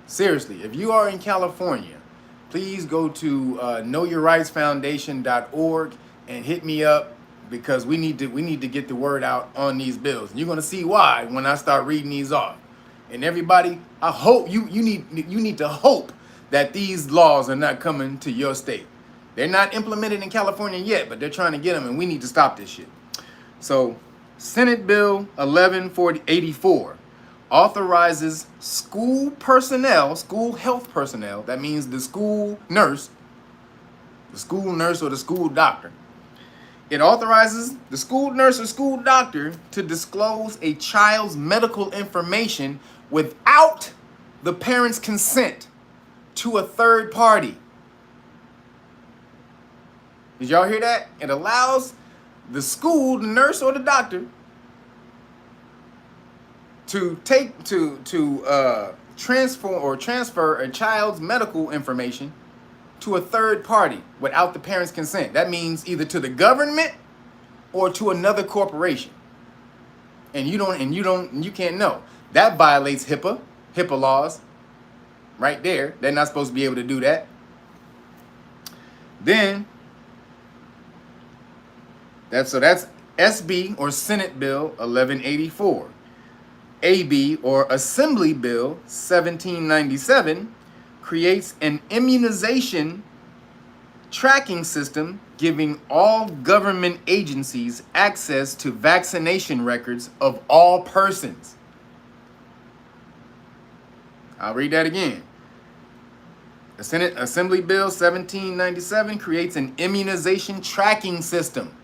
Seriously, if you are in California, please go to knowyourrightsfoundation.org and hit me up, because we need to get the word out on these bills. And you're gonna see why when I start reading these off. And everybody, I hope you need to hope that these laws are not coming to your state. They're not implemented in California yet, but they're trying to get them, and we need to stop this shit. So, Senate Bill 1184 authorizes school personnel, school health personnel, that means the school nurse or the school doctor. It authorizes the school nurse or school doctor to disclose a child's medical information without the parent's consent to a third party. Did y'all hear that? It allows the school, the nurse or the doctor to transfer a child's medical information to a third party without the parent's consent. That means either to the government or to another corporation. And you can't know. That violates HIPAA laws. Right there. They're not supposed to be able to do that. Then that's SB or Senate Bill 1184. AB or Assembly Bill 1797 creates an immunization tracking system giving all government agencies access to vaccination records of all persons. I'll read that again. The Senate Assembly Bill 1797 creates an immunization tracking system,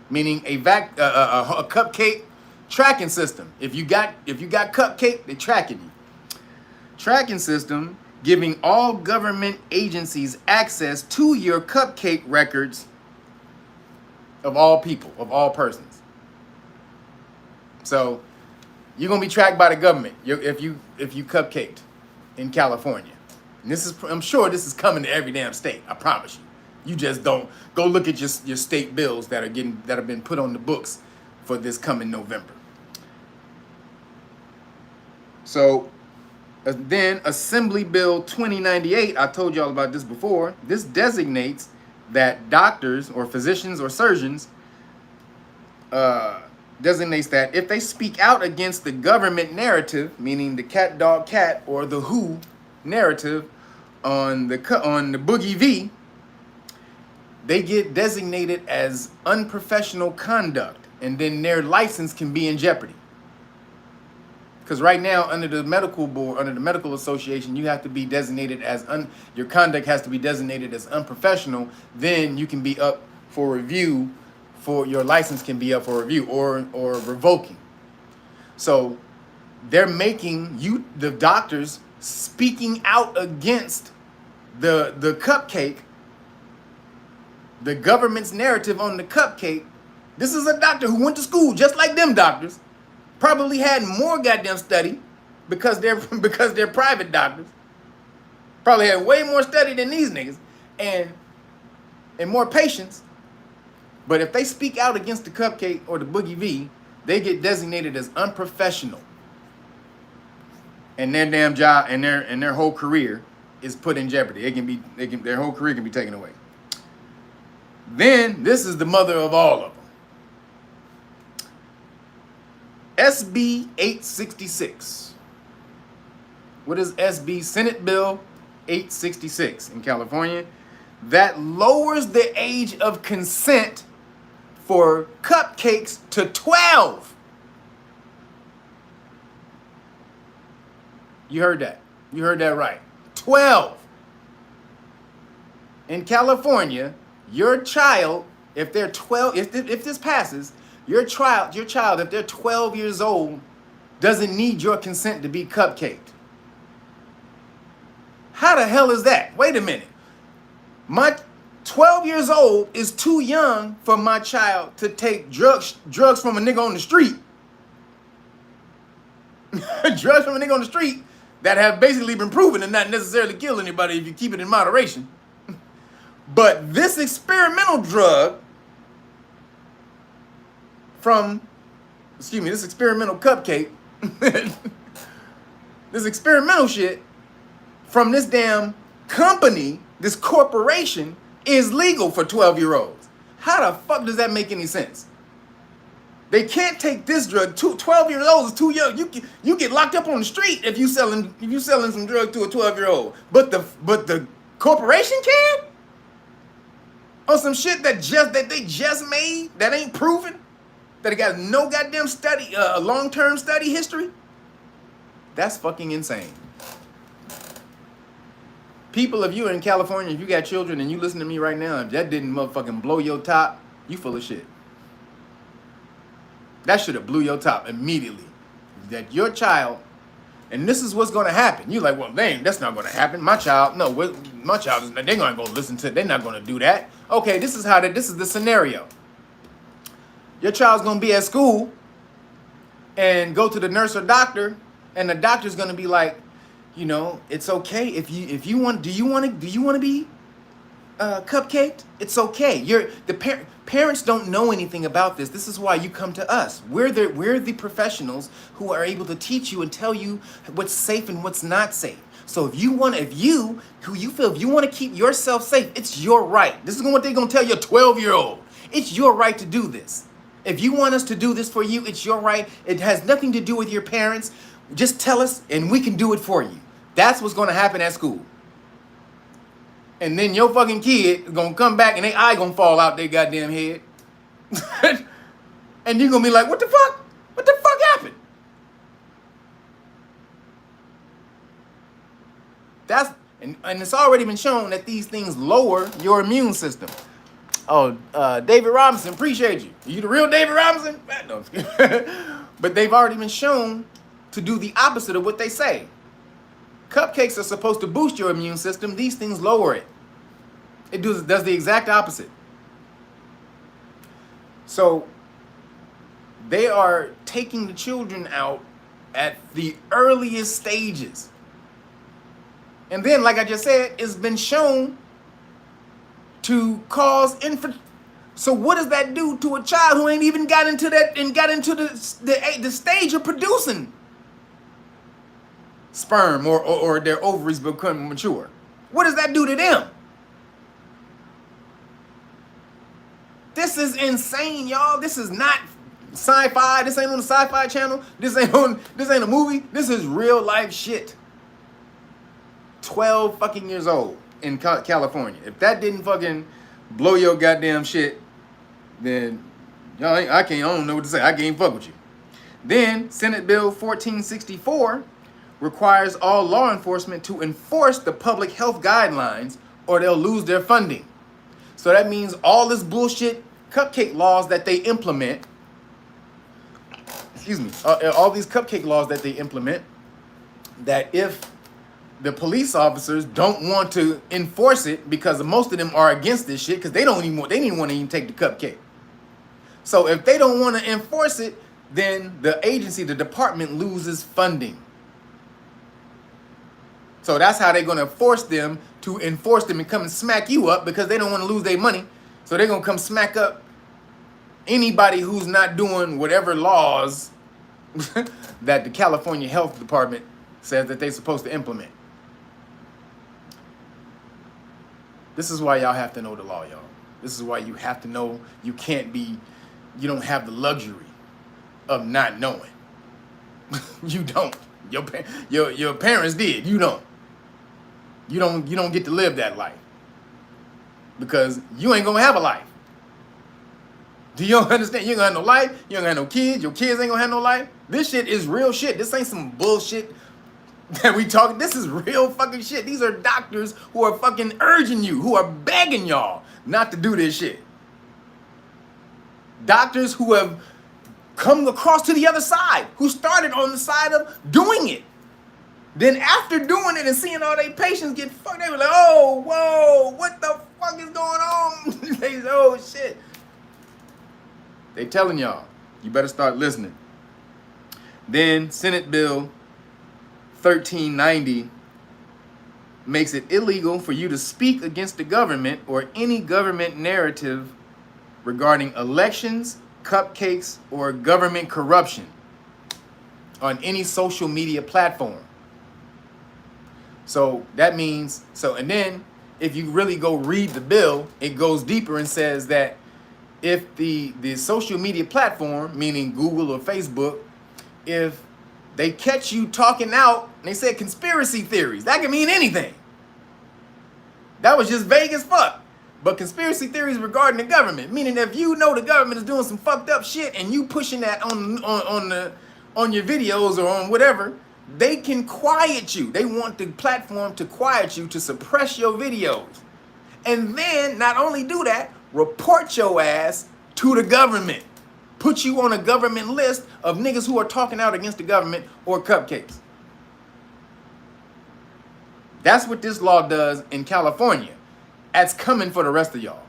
meaning a cupcake tracking system. If you got Cupcake, they're tracking you. Tracking system giving all government agencies access to your Cupcake records of all people, of all persons. So you're gonna be tracked by the government if you cupcaked in California. And I'm sure this is coming to every damn state. I promise you. You just don't go look at your state bills that have been put on the books for this coming November. So then Assembly Bill 2098, I told y'all about this before. This designates that doctors or physicians or surgeons designates that if they speak out against the government narrative, meaning the cat, dog, cat, or the WHO narrative on the Boogie V, they get designated as unprofessional conduct, and then their license can be in jeopardy. Because right now, under the medical board, under the medical association, you have to be designated as your conduct has to be designated as unprofessional. Then you can be up for review. For your license can be up for review or revoking. So they're making you, the doctors, speaking out against the cupcake, the government's narrative on the cupcake. This is a doctor who went to school just like them doctors, probably had more goddamn study because they're private doctors. Probably had way more study than these niggas and more patience. But if they speak out against the cupcake or the Boogie V, they get designated as unprofessional. And their damn job and their whole career is put in jeopardy. Their whole career can be taken away. Then this is the mother of all of them. SB 866. What is SB? Senate Bill 866 in California. That lowers the age of consent for cupcakes to 12. You heard that. You heard that right. 12. In California, your child, if they're 12, if this passes, your child, if they're 12 years old, doesn't need your consent to be cupcaked. How the hell is that? Wait a minute. My 12 years old is too young for my child to take drugs from a nigga on the street. Drugs from a nigga on the street that have basically been proven to not necessarily kill anybody if you keep it in moderation. But this experimental drug from, this experimental cupcake, this experimental shit from this damn company, this corporation, is legal for 12-year-olds. How the fuck does that make any sense? They can't take this drug. 12 years old is too young. You get locked up on the street if you selling some drug to a 12-year-old. But the corporation can? On some shit that they just made that ain't proven? That it got no goddamn study, long-term study history? That's fucking insane. People, if you're in California, if you got children and you listen to me right now, if that didn't motherfucking blow your top, you full of shit. That should have blew your top immediately. That your child, and this is what's going to happen. You're like, well, dang, that's not going to happen. My child, they're going to go listen to it. They're not going to do that. Okay, this is the scenario. Your child's going to be at school and go to the nurse or doctor, and the doctor's going to be like, it's okay if you want. Do you want to be cupcaked? It's okay. Parents don't know anything about this. This is why you come to us. We're the professionals who are able to teach you and tell you what's safe and what's not safe. So if you want to keep yourself safe, it's your right. This is what they're gonna tell your 12-year-old. It's your right to do this. If you want us to do this for you, it's your right. It has nothing to do with your parents. Just tell us and we can do it for you. That's what's gonna happen at school. And then your fucking kid is gonna come back and their eye gonna fall out their goddamn head. And you're gonna be like, what the fuck? What the fuck happened? And it's already been shown that these things lower your immune system. Oh, David Robinson, appreciate you. Are you the real David Robinson? No, but they've already been shown to do the opposite of what they say. Cupcakes are supposed to boost your immune system. These things lower it. It does the exact opposite. So they are taking the children out at the earliest stages. And then, like I just said, it's been shown to cause So what does that do to a child who ain't even got into that and got into the stage of producing sperm or their ovaries become mature? What does that do to them? This is insane, y'all. This is not sci-fi. This ain't on the Sci-Fi Channel. This ain't a movie. This is real life shit. 12 fucking years old in California. If that didn't fucking blow your goddamn shit, then y'all, I don't know what to say. I can't fuck with you. Then Senate Bill 1464 requires all law enforcement to enforce the public health guidelines or they'll lose their funding. So that means all this bullshit cupcake laws that they implement, all these cupcake laws that they implement, that if the police officers don't want to enforce it because most of them are against this shit because they didn't want to even take the cupcake. So if they don't want to enforce it, then the agency, the department loses funding. So that's how they're going to force them to enforce them and come and smack you up because they don't want to lose their money. So they're going to come smack up anybody who's not doing whatever laws that the California Health Department says that they're supposed to implement. This is why y'all have to know the law, y'all. This is why you have to know you don't have the luxury of not knowing. You don't. Your parents did. You don't. You don't get to live that life. Because you ain't gonna have a life. Do you understand? You ain't gonna have no life. You ain't gonna have no kids. Your kids ain't gonna have no life. This shit is real shit. This ain't some bullshit that we talking. This is real fucking shit. These are doctors who are fucking urging you, who are begging y'all not to do this shit. Doctors who have come across to the other side, who started on the side of doing it. Then after doing it and seeing all their patients get fucked, they were like, oh, whoa, what the fuck is going on? They say, oh, shit. They telling y'all, you better start listening. Then Senate Bill 1390 makes it illegal for you to speak against the government or any government narrative regarding elections, cupcakes, or government corruption on any social media platform. So that means, and then if you really go read the bill, it goes deeper and says that if the social media platform, meaning Google or Facebook, if they catch you talking out, they said conspiracy theories, that can mean anything. That was just vague as fuck. But conspiracy theories regarding the government, meaning if you know the government is doing some fucked up shit and you pushing that on your videos or on whatever, they can quiet you. They want the platform to quiet you, to suppress your videos. And then not only do that, report your ass to the government. Put you on a government list of niggas who are talking out against the government or cupcakes. That's what this law does in California. That's coming for the rest of y'all.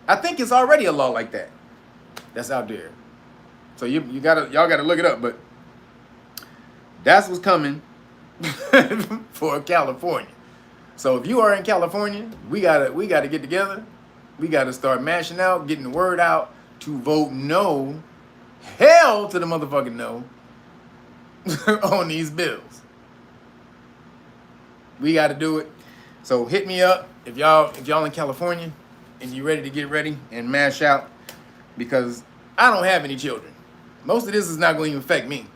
I think it's already a law like that that's out there. So y'all gotta look it up, but that's what's coming for California. So if you are in California, we gotta get together. We gotta start mashing out, getting the word out to vote no, hell to the motherfucking no on these bills. We gotta do it. So hit me up if y'all in California and you ready to get ready and mash out, because I don't have any children. Most of this is not going to even affect me.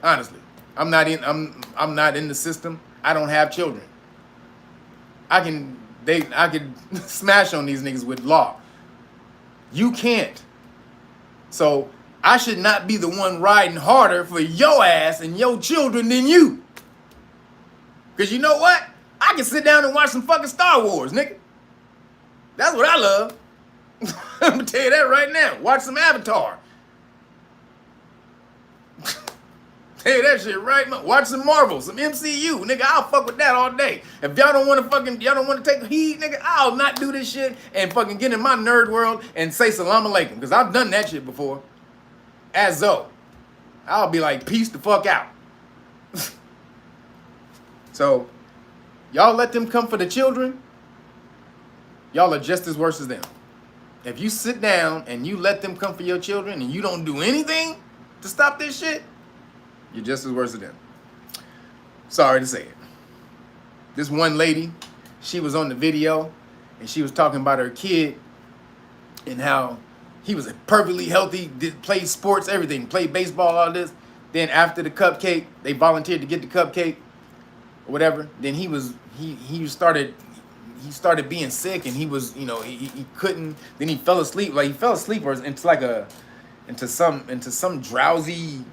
Honestly, I'm not in the system. I don't have children. I could smash on these niggas with law. You can't. So I should not be the one riding harder for your ass and your children than you. Because you know what? I can sit down and watch some fucking Star Wars, nigga. That's what I love. I'm going to tell you that right now. Watch some Avatar. Tell you that shit right now. Watch some Marvel, some MCU. Nigga, I'll fuck with that all day. If y'all don't want to take heed, nigga, I'll not do this shit and fucking get in my nerd world and say salam alaikum. Because I've done that shit before. As though. I'll be like, peace the fuck out. So, y'all let them come for the children, y'all are just as worse as them. If you sit down and you let them come for your children and you don't do anything to stop this shit, you're just as worse as them. Sorry to say it. This one lady, she was on the video and she was talking about her kid and how he was perfectly healthy, played sports, everything, played baseball, all this. Then after the cupcake, they volunteered to get the cupcake. Whatever. Then he started being sick, and he was, he couldn't. Then he fell asleep. Like he fell asleep or into some drowsy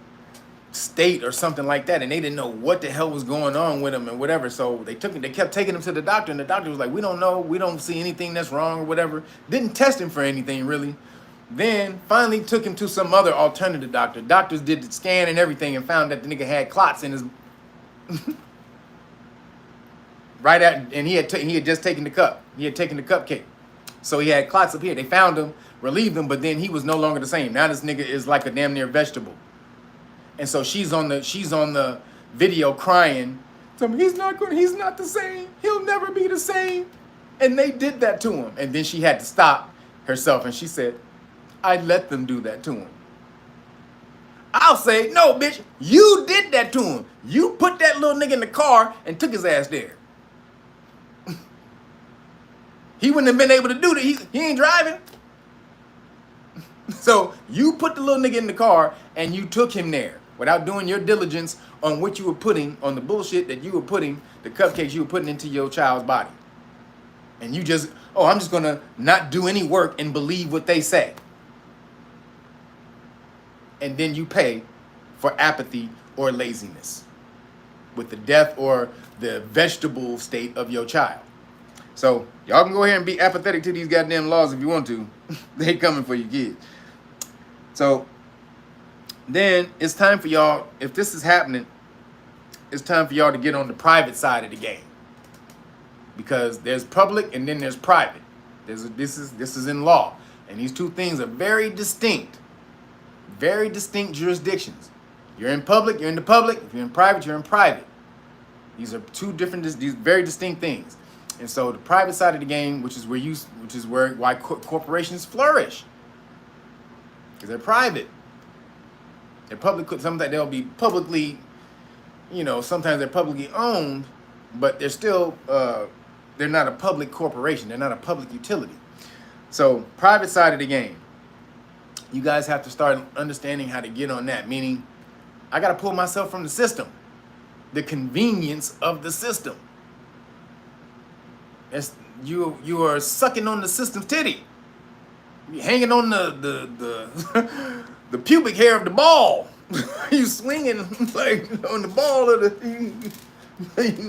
state or something like that, and they didn't know what the hell was going on with him and whatever. So they kept taking him to the doctor, and the doctor was like, we don't know, we don't see anything that's wrong or whatever. Didn't test him for anything really. Then finally took him to some other alternative doctor. Doctors did the scan and everything and found that the nigga had clots in his and he had just taken the cup. He had taken the cupcake. So he had clots up here. They found him, relieved him, but then he was no longer the same. Now this nigga is like a damn near vegetable. And so she's on the video crying. He's not the same. He'll never be the same. And they did that to him. And then she had to stop herself and she said, I let them do that to him. I'll say, no, bitch, you did that to him. You put that little nigga in the car and took his ass there. He wouldn't have been able to do that. He ain't driving. So you put the little nigga in the car and you took him there without doing your diligence on what you were putting, on the bullshit that you were putting, the cupcakes you were putting into your child's body. And you just, I'm just going to not do any work and believe what they say. And then you pay for apathy or laziness with the death or the vegetable state of your child. So y'all can go ahead and be apathetic to these goddamn laws if you want to. They coming for your kids. So then it's time for y'all, if this is happening, it's time for y'all to get on the private side of the game. Because there's public and then there's private. This is in law. And these two things are very distinct jurisdictions. You're in public, you're in the public. If you're in private, you're in private. These are two different, these very distinct things. And so the private side of the game, which is why corporations flourish, because they're private. They're public. Sometimes they'll be publicly, sometimes they're publicly owned, but they're still they're not a public corporation. They're not a public utility. So private side of the game, you guys have to start understanding how to get on that. Meaning, I got to pull myself from the system, the convenience of the system. You are sucking on the system's titty. You're hanging on the the pubic hair of the ball. You swinging like on the ball of the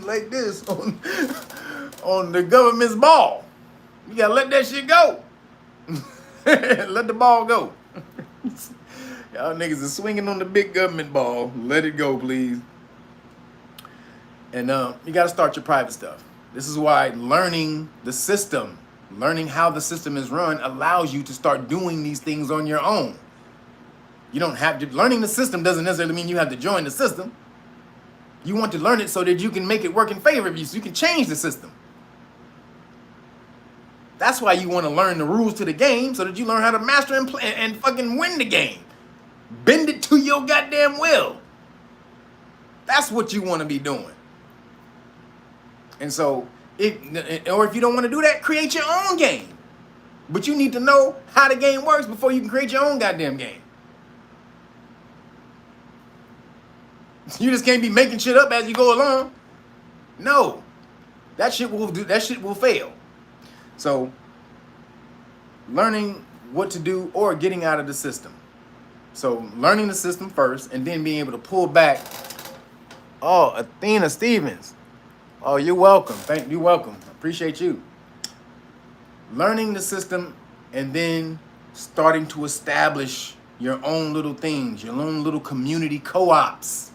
like this on the government's ball. You gotta let that shit go. Let the ball go. Y'all niggas are swinging on the big government ball. Let it go, please. And you gotta start your private stuff. This is why learning the system, learning how the system is run, allows you to start doing these things on your own. You don't have to, learning the system doesn't necessarily mean you have to join the system. You want to learn it so that you can make it work in favor of you, so you can change the system. That's why you want to learn the rules to the game, so that you learn how to master and play and fucking win the game. Bend it to your goddamn will. That's what you want to be doing. And so, if you don't want to do that, create your own game. But you need to know how the game works before you can create your own goddamn game. You just can't be making shit up as you go along. No, that shit will fail. So, learning what to do or getting out of the system. So, learning the system first, and then being able to pull back. Oh, Athena Stevens. Oh, you're welcome. You're welcome. Appreciate you. Learning the system and then starting to establish your own little things, your own little community co-ops.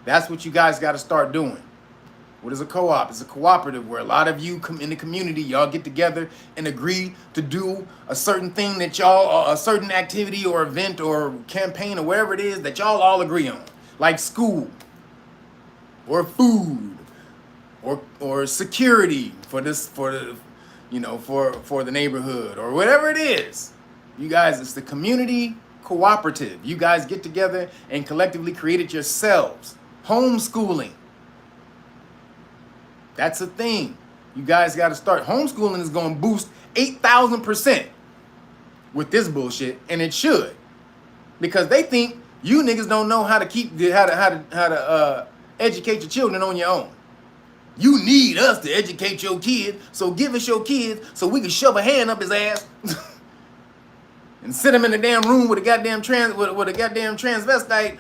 That's what you guys got to start doing. What is a co-op? It's a cooperative where a lot of you come in the community, y'all get together and agree to do a certain thing that a certain activity or event or campaign or whatever it is that y'all all agree on. Like school or food. Or security for the neighborhood or whatever it is. You guys, it's the community cooperative. You guys get together and collectively create it yourselves. Homeschooling. That's a thing. You guys got to start. Homeschooling is going to boost 8,000% with this bullshit, and it should, because they think you niggas don't know how to educate your children on your own. You need us to educate your kid, so give us your kids so we can shove a hand up his ass and sit him in the damn room with a goddamn transvestite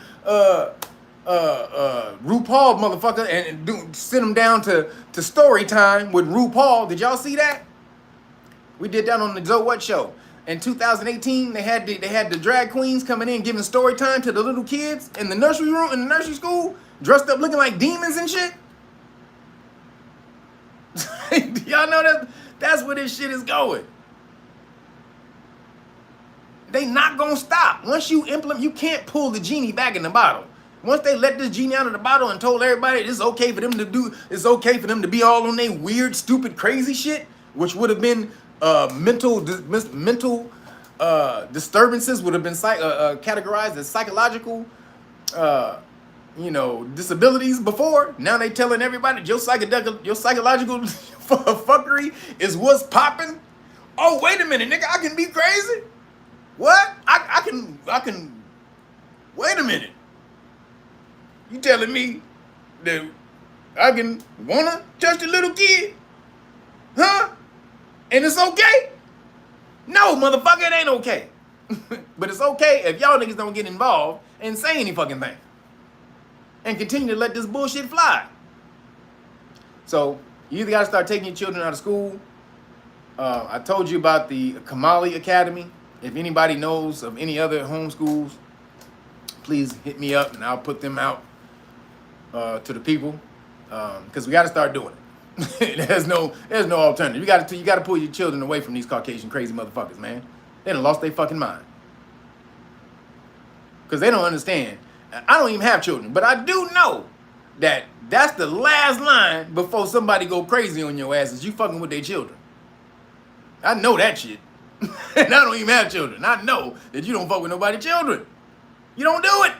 RuPaul motherfucker and sit him down to story time with RuPaul. Did y'all see that? We did that on the So What show. In 2018, they had the drag queens coming in giving story time to the little kids in the nursery room, in the nursery school, dressed up looking like demons and shit. Y'all know that that's where this shit is going. They not gonna stop. Once you implement, you can't pull the genie back in the bottle. Once they let this genie out of the bottle and told everybody it's okay for them to be all on their weird, stupid, crazy shit, which would have been mental disturbances, would have been categorized as psychological disabilities before. Now they telling everybody your psychological fuckery is what's popping. Oh, wait a minute, nigga, I can be crazy? What? I can wait a minute. You telling me that I can wanna touch a little kid? Huh? And it's okay? No, motherfucker, it ain't okay. But it's okay if y'all niggas don't get involved and say any fucking thing. And continue to let this bullshit fly. So, you either gotta start taking your children out of school. I told you about the Kamali Academy. If anybody knows of any other homeschools, please hit me up and I'll put them out to the people. Because we gotta start doing it. There's no alternative. You gotta pull your children away from these Caucasian crazy motherfuckers, man. They done lost their fucking mind. Because they don't understand. I don't even have children, but I do know that That's the last line before somebody go crazy on your ass is you fucking with their children. I know that shit. And I don't even have children. I know that you don't fuck with nobody's children. You don't do it.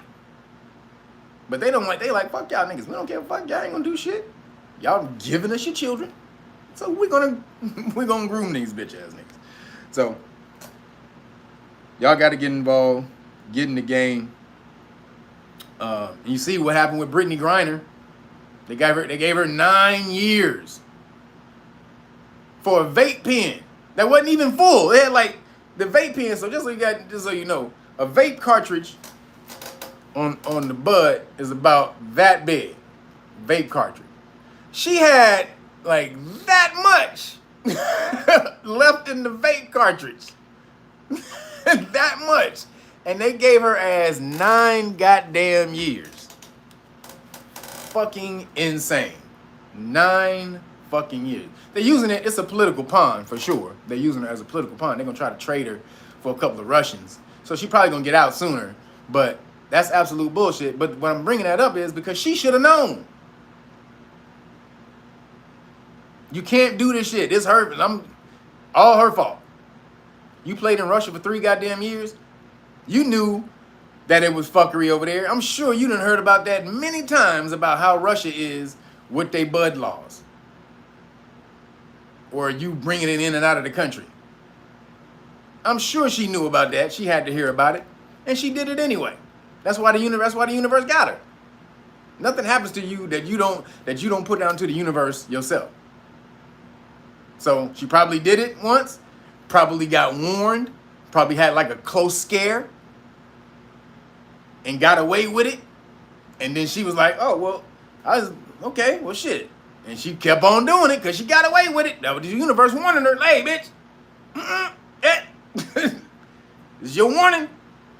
But they don't like, they like, fuck y'all niggas. We don't care, fuck y'all ain't gonna do shit. Y'all giving us your children. So we're gonna groom these bitch ass niggas. So y'all gotta get involved, get in the game. You see what happened with Brittany Griner. They gave her 9 years for a vape pen that wasn't even full. They had like the vape pen. So just so you know, a vape cartridge on the bud is about that big. Vape cartridge. She had like that much left in the vape cartridge. That much. And they gave her ass 9 goddamn years. Fucking insane. 9 fucking years. They're using it, it's a political pawn for sure. They're using her as a political pawn. They're gonna try to trade her for a couple of Russians. So she probably gonna get out sooner. But that's absolute bullshit. But what I'm bringing that up is because she should have known. You can't do this shit. It's her. All her fault. You played in Russia for 3 goddamn years. You knew that it was fuckery over there. I'm sure you done heard about that many times about how Russia is with their bud laws. Or you bringing it in and out of the country. I'm sure she knew about that. She had to hear about it. And she did it anyway. That's why the universe got her. Nothing happens to you that you don't put down to the universe yourself. So she probably did it once, probably got warned, probably had like a close scare and got away with it. And then she was like, oh, well, okay, well, shit. And she kept on doing it because she got away with it. That was the universe warning her, hey, bitch, it's your warning.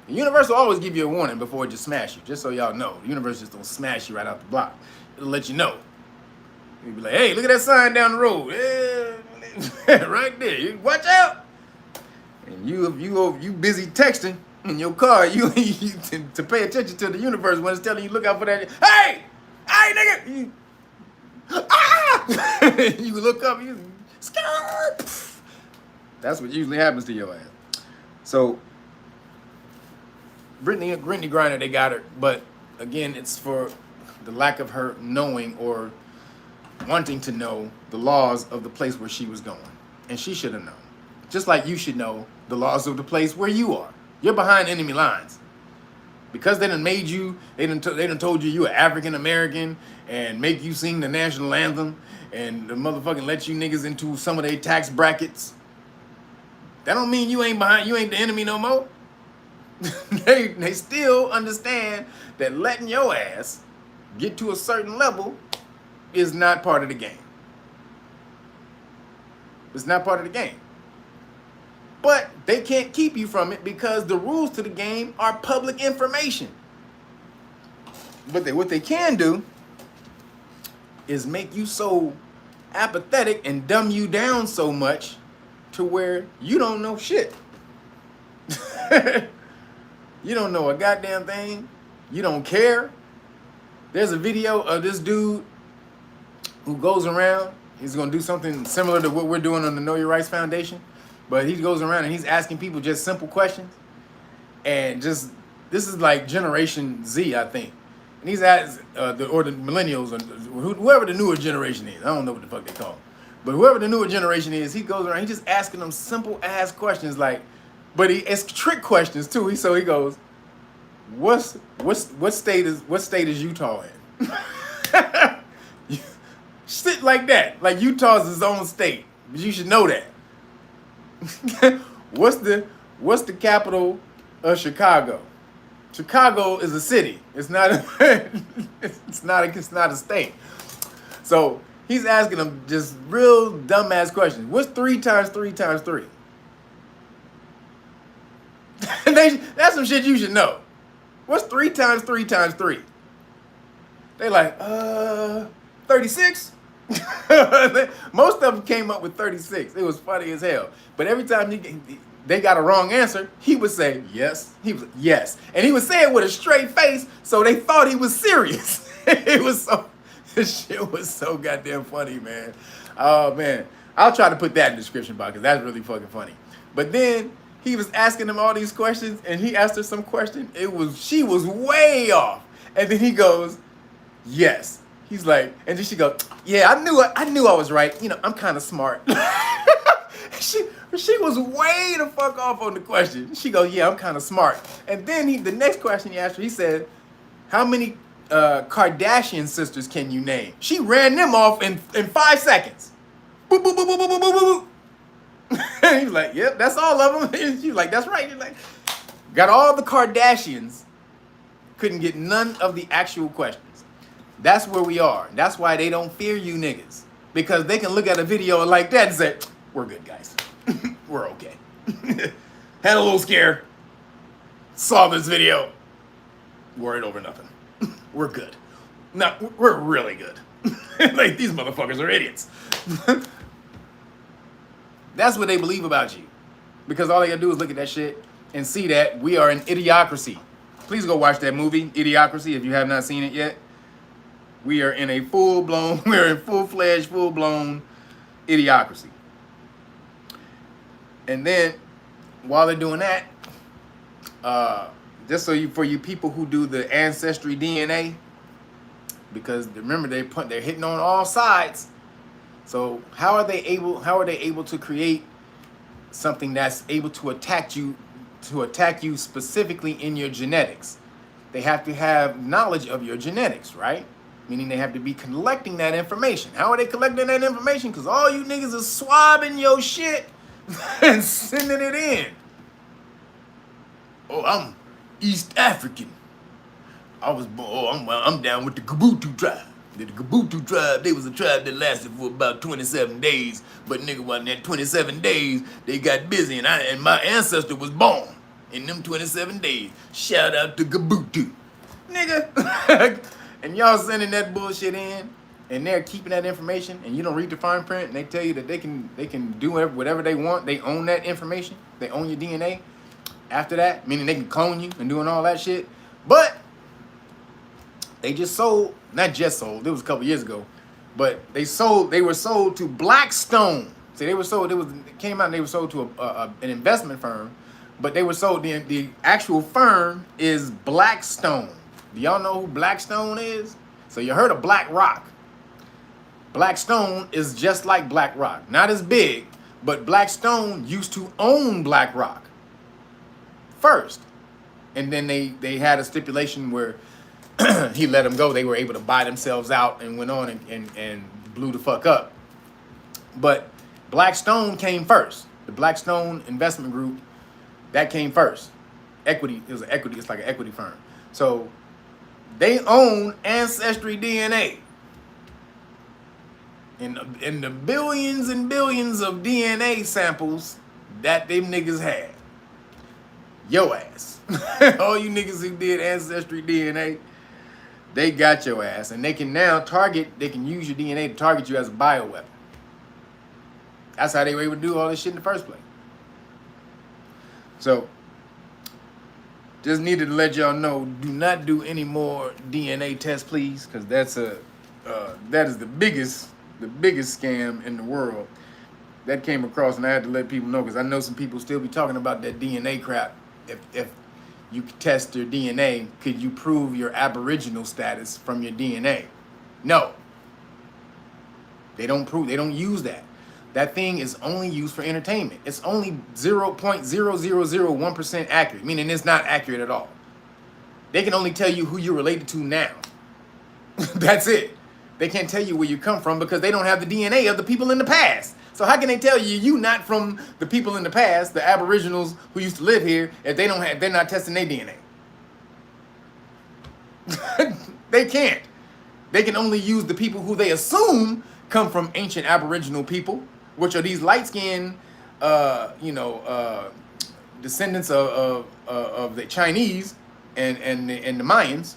The universe will always give you a warning before it just smash you, just so y'all know. The universe just don't smash you right out the block. It'll let you know. It'll be like, hey, look at that sign down the road. Yeah, right there. Watch out. And you busy texting in your car, you to pay attention to the universe when it's telling you look out for that. Hey, nigga. You look up, you scared. That's what usually happens to your ass. So Brittany Griner, they got her, but again, it's for the lack of her knowing or wanting to know the laws of the place where she was going. And she should have known. Just like you should know the laws of the place where you are. You're behind enemy lines. Because they done made you, they done told you you're African American and make you sing the national anthem and the motherfucking let you niggas into some of their tax brackets. That don't mean you ain't the enemy no more. They still understand that letting your ass get to a certain level is not part of the game. It's not part of the game. But they can't keep you from it because the rules to the game are public information. But what they can do is make you so apathetic and dumb you down so much to where you don't know shit. You don't know a goddamn thing. You don't care. There's a video of this dude who goes around. He's going to do something similar to what we're doing on the Know Your Rights Foundation. But he goes around and he's asking people just simple questions. And this is like Generation Z, I think. And he's asked, or the millennials, or whoever the newer generation is. I don't know what the fuck they call them. But whoever the newer generation is, he goes around, he's just asking them simple ass questions like, but it's trick questions too. So he goes, what state is Utah in? Shit like that. Like Utah's its own state. But you should know that. What's the capital of Chicago? Chicago is a city. It's not a state. So he's asking them just real dumbass questions. What's 3 times 3 times 3? That's some shit you should know. What's 3 times 3 times 3? They like, 36? Most of them came up with 36. It was funny as hell. But every time they got a wrong answer, he would say, yes. He was yes. And he would say it with a straight face, so they thought he was serious. It was This shit was so goddamn funny, man. Oh man, I'll try to put that in the description box because that's really fucking funny. But then he was asking him all these questions, and he asked her some question. She was way off, and then he goes, "Yes." He's like, and then she goes, "Yeah, I knew I was right. You know, I'm kind of smart." She was way the fuck off on the question. She goes, "Yeah, I'm kind of smart." And then the next question he asked her, he said, "How many Kardashian sisters can you name?" She ran them off in 5 seconds. Boop, boop, boop, boop, boop, boop, boop, boop. He was like, "Yep, that's all of them." And she's like, "That's right." He's like, got all the Kardashians, couldn't get none of the actual questions. That's where we are. That's why they don't fear you niggas. Because they can look at a video like that and say, "We're good, guys. We're okay." Had a little scare. Saw this video. Worried over nothing. We're good. No, we're really good. Like, these motherfuckers are idiots. That's what they believe about you. Because all they gotta do is look at that shit and see that we are an idiocracy. Please go watch that movie, Idiocracy, if you have not seen it yet. We are in a we're in full-fledged, full-blown idiocracy. And then, while they're doing that, just for you people who do the ancestry DNA, because remember they're hitting on all sides. So how are they able to create something that's able to attack you specifically in your genetics? They have to have knowledge of your genetics, right? Meaning they have to be collecting that information. How are they collecting that information? Because all you niggas is swabbing your shit and sending it in. "Oh, I'm East African. I was born. I'm down with the Gabutu tribe. The Gabutu tribe, they was a tribe that lasted for about 27 days. But nigga, in that 27 days, they got busy, and my ancestor was born in them 27 days. Shout out to Gabutu, nigga." And y'all sending that bullshit in, and they're keeping that information, and you don't read the fine print, and they tell you that they can do whatever they want. They own that information. They own your DNA. After that, meaning they can clone you and doing all that shit. But they just sold, not just sold, it was a couple years ago, but they were sold to Blackstone. See, they were sold, it came out and they were sold to an investment firm, but they were sold, the actual firm is Blackstone. Do y'all know who Blackstone is? So you heard of BlackRock. Blackstone is just like BlackRock. Not as big, but Blackstone used to own BlackRock first. And then they had a stipulation where he let them go. They were able to buy themselves out and went on and blew the fuck up. But Blackstone came first. The Blackstone Investment Group, that came first. Equity, it's like an equity firm. So they own Ancestry DNA. In the billions and billions of DNA samples that them niggas had. Yo ass. All you niggas who did Ancestry DNA, they got your ass. And they can now they can use your DNA to target you as a bioweapon. That's how they were able to do all this shit in the first place. So, just needed to let y'all know, do not do any more DNA tests, please, because that is the biggest scam in the world. That came across, and I had to let people know, because I know some people still be talking about that DNA crap. If you test your DNA, could you prove your Aboriginal status from your DNA? No. They don't use that. That thing is only used for entertainment. It's only 0.0001% accurate, meaning it's not accurate at all. They can only tell you who you're related to now. That's it. They can't tell you where you come from because they don't have the DNA of the people in the past. So how can they tell you not from the people in the past, the Aboriginals who used to live here, if they're not testing their DNA? They can't. They can only use the people who they assume come from ancient Aboriginal people, which are these light-skinned, descendants of the Chinese and the Mayans,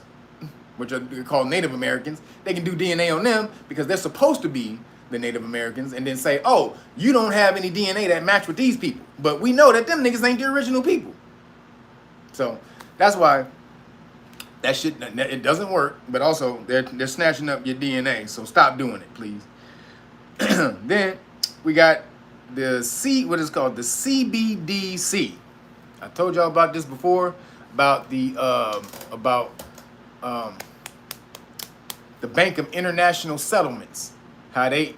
which are called Native Americans. They can do DNA on them because they're supposed to be the Native Americans, and then say, "Oh, you don't have any DNA that match with these people." But we know that them niggas ain't the original people. So that's why That shit, it doesn't work, but also they're snatching up your DNA, so stop doing it, please. Then we got what is called the CBDC. I told y'all about this before, about the Bank of International Settlements. How they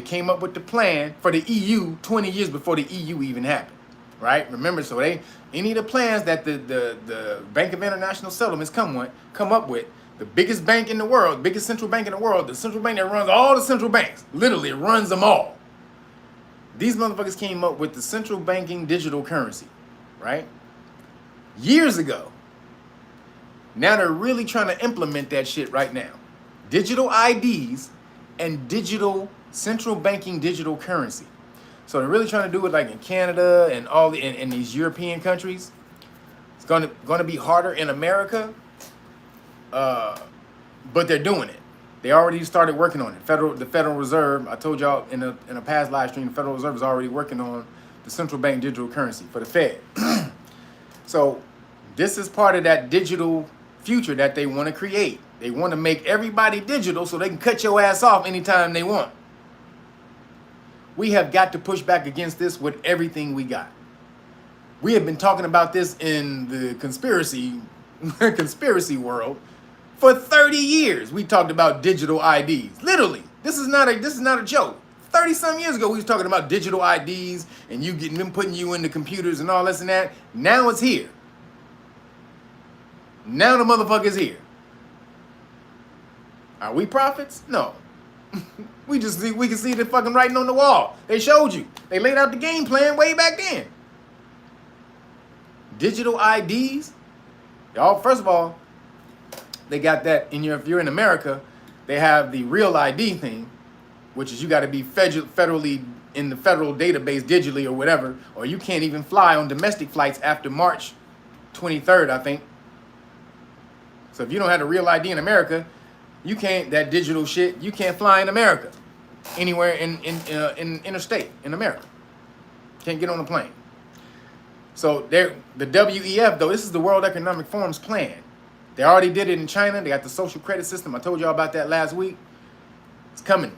came up with the plan for the EU 20 years before the EU even happened. Right? Remember, so any of the plans that the Bank of International Settlements come up with, the biggest bank in the world, biggest central bank in the world, the central bank that runs all the central banks, literally runs them all. These motherfuckers came up with the central banking digital currency, right? Years ago. Now they're really trying to implement that shit right now. Digital IDs and digital central banking digital currency. So they're really trying to do it like in Canada and all in these European countries. It's going to be harder in America, but they're doing it. They already started working on it. The Federal Reserve, I told y'all in a past live stream, the Federal Reserve is already working on the central bank digital currency for the Fed. So this is part of that digital future that they want to create. They want to make everybody digital so they can cut your ass off anytime they want. We have got to push back against this with everything we got. We have been talking about this in the conspiracy world for 30 years. We talked about digital IDs. Literally, this is not a joke. 30-some years ago, we was talking about digital IDs and you getting them, putting you into computers and all this and that. Now it's here. Now the motherfucker's here. Are we prophets? No. we can see the fucking writing on the wall. They showed you. They laid out the game plan way back then. Digital IDs. Y'all, first of all, they got that if you're in America, they have the real ID thing, which is you got to be federally in the federal database digitally or whatever, or you can't even fly on domestic flights after March 23rd, I think. So if you don't have a real ID in America, you can't, that digital shit, you can't fly in America, anywhere in interstate in America. Can't get on a plane. So the WEF, though, this is the World Economic Forum's plan. They already did it in China. They got the social credit system. I told y'all about that last week. It's coming.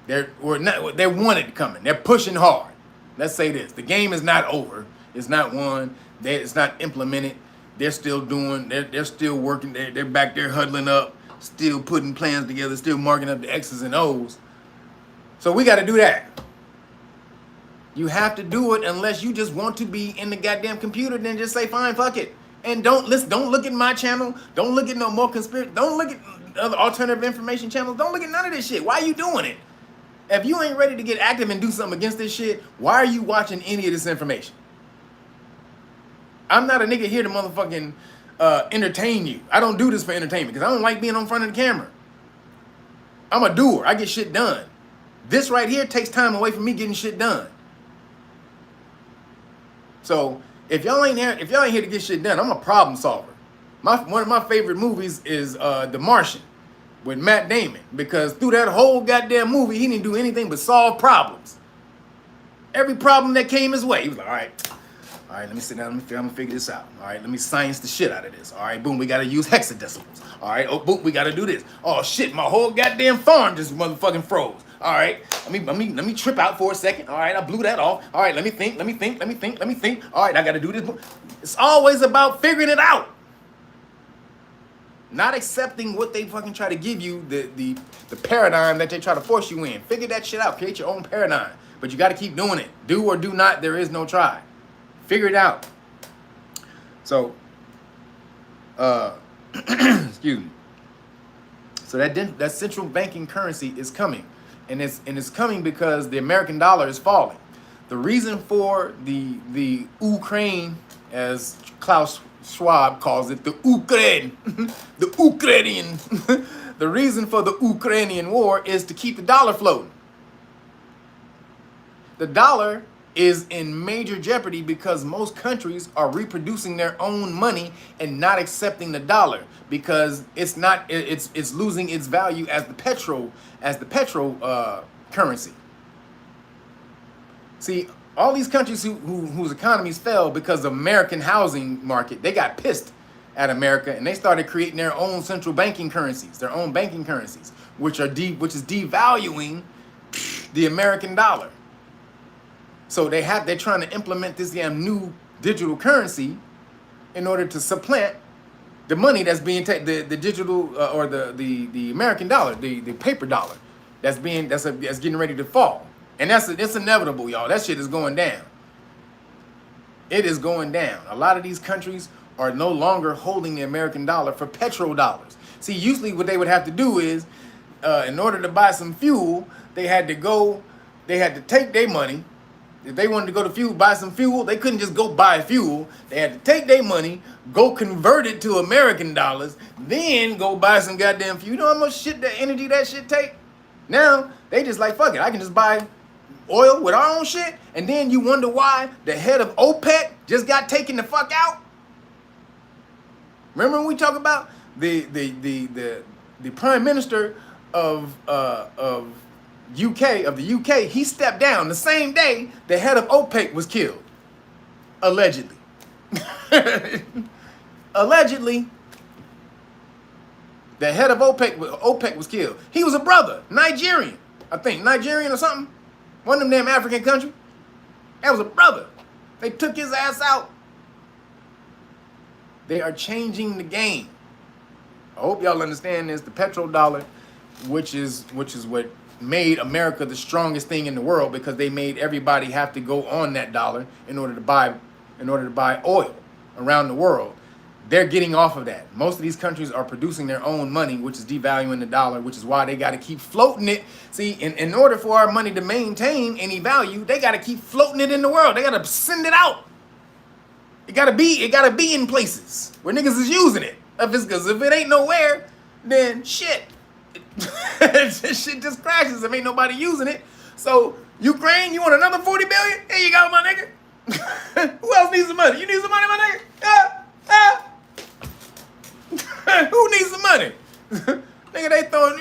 They want it coming. They're pushing hard. Let's say this. The game is not over. It's not won. It's not implemented. They're still doing, they're still working. They're back there huddling up, still putting plans together, still marking up the X's and O's. So we got to do that. You have to do it unless you just want to be in the goddamn computer. Then just say, fine, fuck it. And don't look at my channel. Don't look at no more conspiracy. Don't look at other alternative information channels. Don't look at none of this shit. Why are you doing it? If you ain't ready to get active and do something against this shit, why are you watching any of this information? I'm not a nigga here to motherfucking entertain you. I don't do this for entertainment because I don't like being on front of the camera. I'm a doer. I get shit done. This right here takes time away from me getting shit done. So if y'all ain't here to get shit done, I'm a problem solver. One of my favorite movies is The Martian with Matt Damon, because through that whole goddamn movie, he didn't do anything but solve problems. Every problem that came his way, he was like, all right, let me sit down, I'm gonna figure this out. All right, let me science the shit out of this. All right, boom, we gotta use hexadecimals. All right, oh, boom, we gotta do this. Oh shit, my whole goddamn farm just motherfucking froze. All right, let me trip out for a second. All right, I blew that off. All right, let me think. All right, I gotta do this. It's always about figuring it out. Not accepting what they fucking try to give you, the paradigm that they try to force you in. Figure that shit out, create your own paradigm. But you gotta keep doing it. Do or do not, there is no try. Figure it out. So, excuse me. So that central banking currency is coming, and it's coming because the American dollar is falling. The reason for the Ukraine, as Klaus Schwab calls it, the Ukraine, the Ukrainian, the reason for the Ukrainian war is to keep the dollar floating. The dollar is in major jeopardy because most countries are reproducing their own money and not accepting the dollar because it's losing its value as the petrol currency. See, all these countries whose economies fell because of American housing market, they got pissed at America, and they started creating their own central banking currencies, which is devaluing the American dollar. So they're trying to implement this damn new digital currency in order to supplant the money that's being taken, the digital or the American dollar, the paper dollar that's getting ready to fall. And it's inevitable, y'all. That shit is going down. It is going down. A lot of these countries are no longer holding the American dollar for petrodollars. See, usually what they would have to do is, in order to buy some fuel, they had to take their money. If they wanted to go to buy some fuel, they couldn't just go buy fuel. They had to take their money, go convert it to American dollars, then go buy some goddamn fuel. You know how much shit, the energy that shit take? Now, they just like, fuck it, I can just buy oil with our own shit, and then you wonder why the head of OPEC just got taken the fuck out? Remember when we talk about the prime minister of the UK, he stepped down the same day the head of OPEC was killed. Allegedly. Allegedly, the head of OPEC was killed. He was a brother, Nigerian, I think, Nigerian or something. One of them damn African country. That was a brother. They took his ass out. They are changing the game. I hope y'all understand this. The petrodollar, which is what made America the strongest thing in the world, because they made everybody have to go on that dollar in order to buy oil around the world. They're getting off of that. Most of these countries are producing their own money, which is devaluing the dollar, which is why they got to keep floating it. See, in order for our money to maintain any value, they got to keep floating it in the world. They got to send it out. It got to be in places where niggas is using it. Because if it ain't nowhere, then shit. Shit just crashes if ain't nobody using it. So, Ukraine, you want another 40 billion? Here you go, my nigga. Who else needs some money? You need some money, my nigga? Who needs some money? Nigga, they throwing...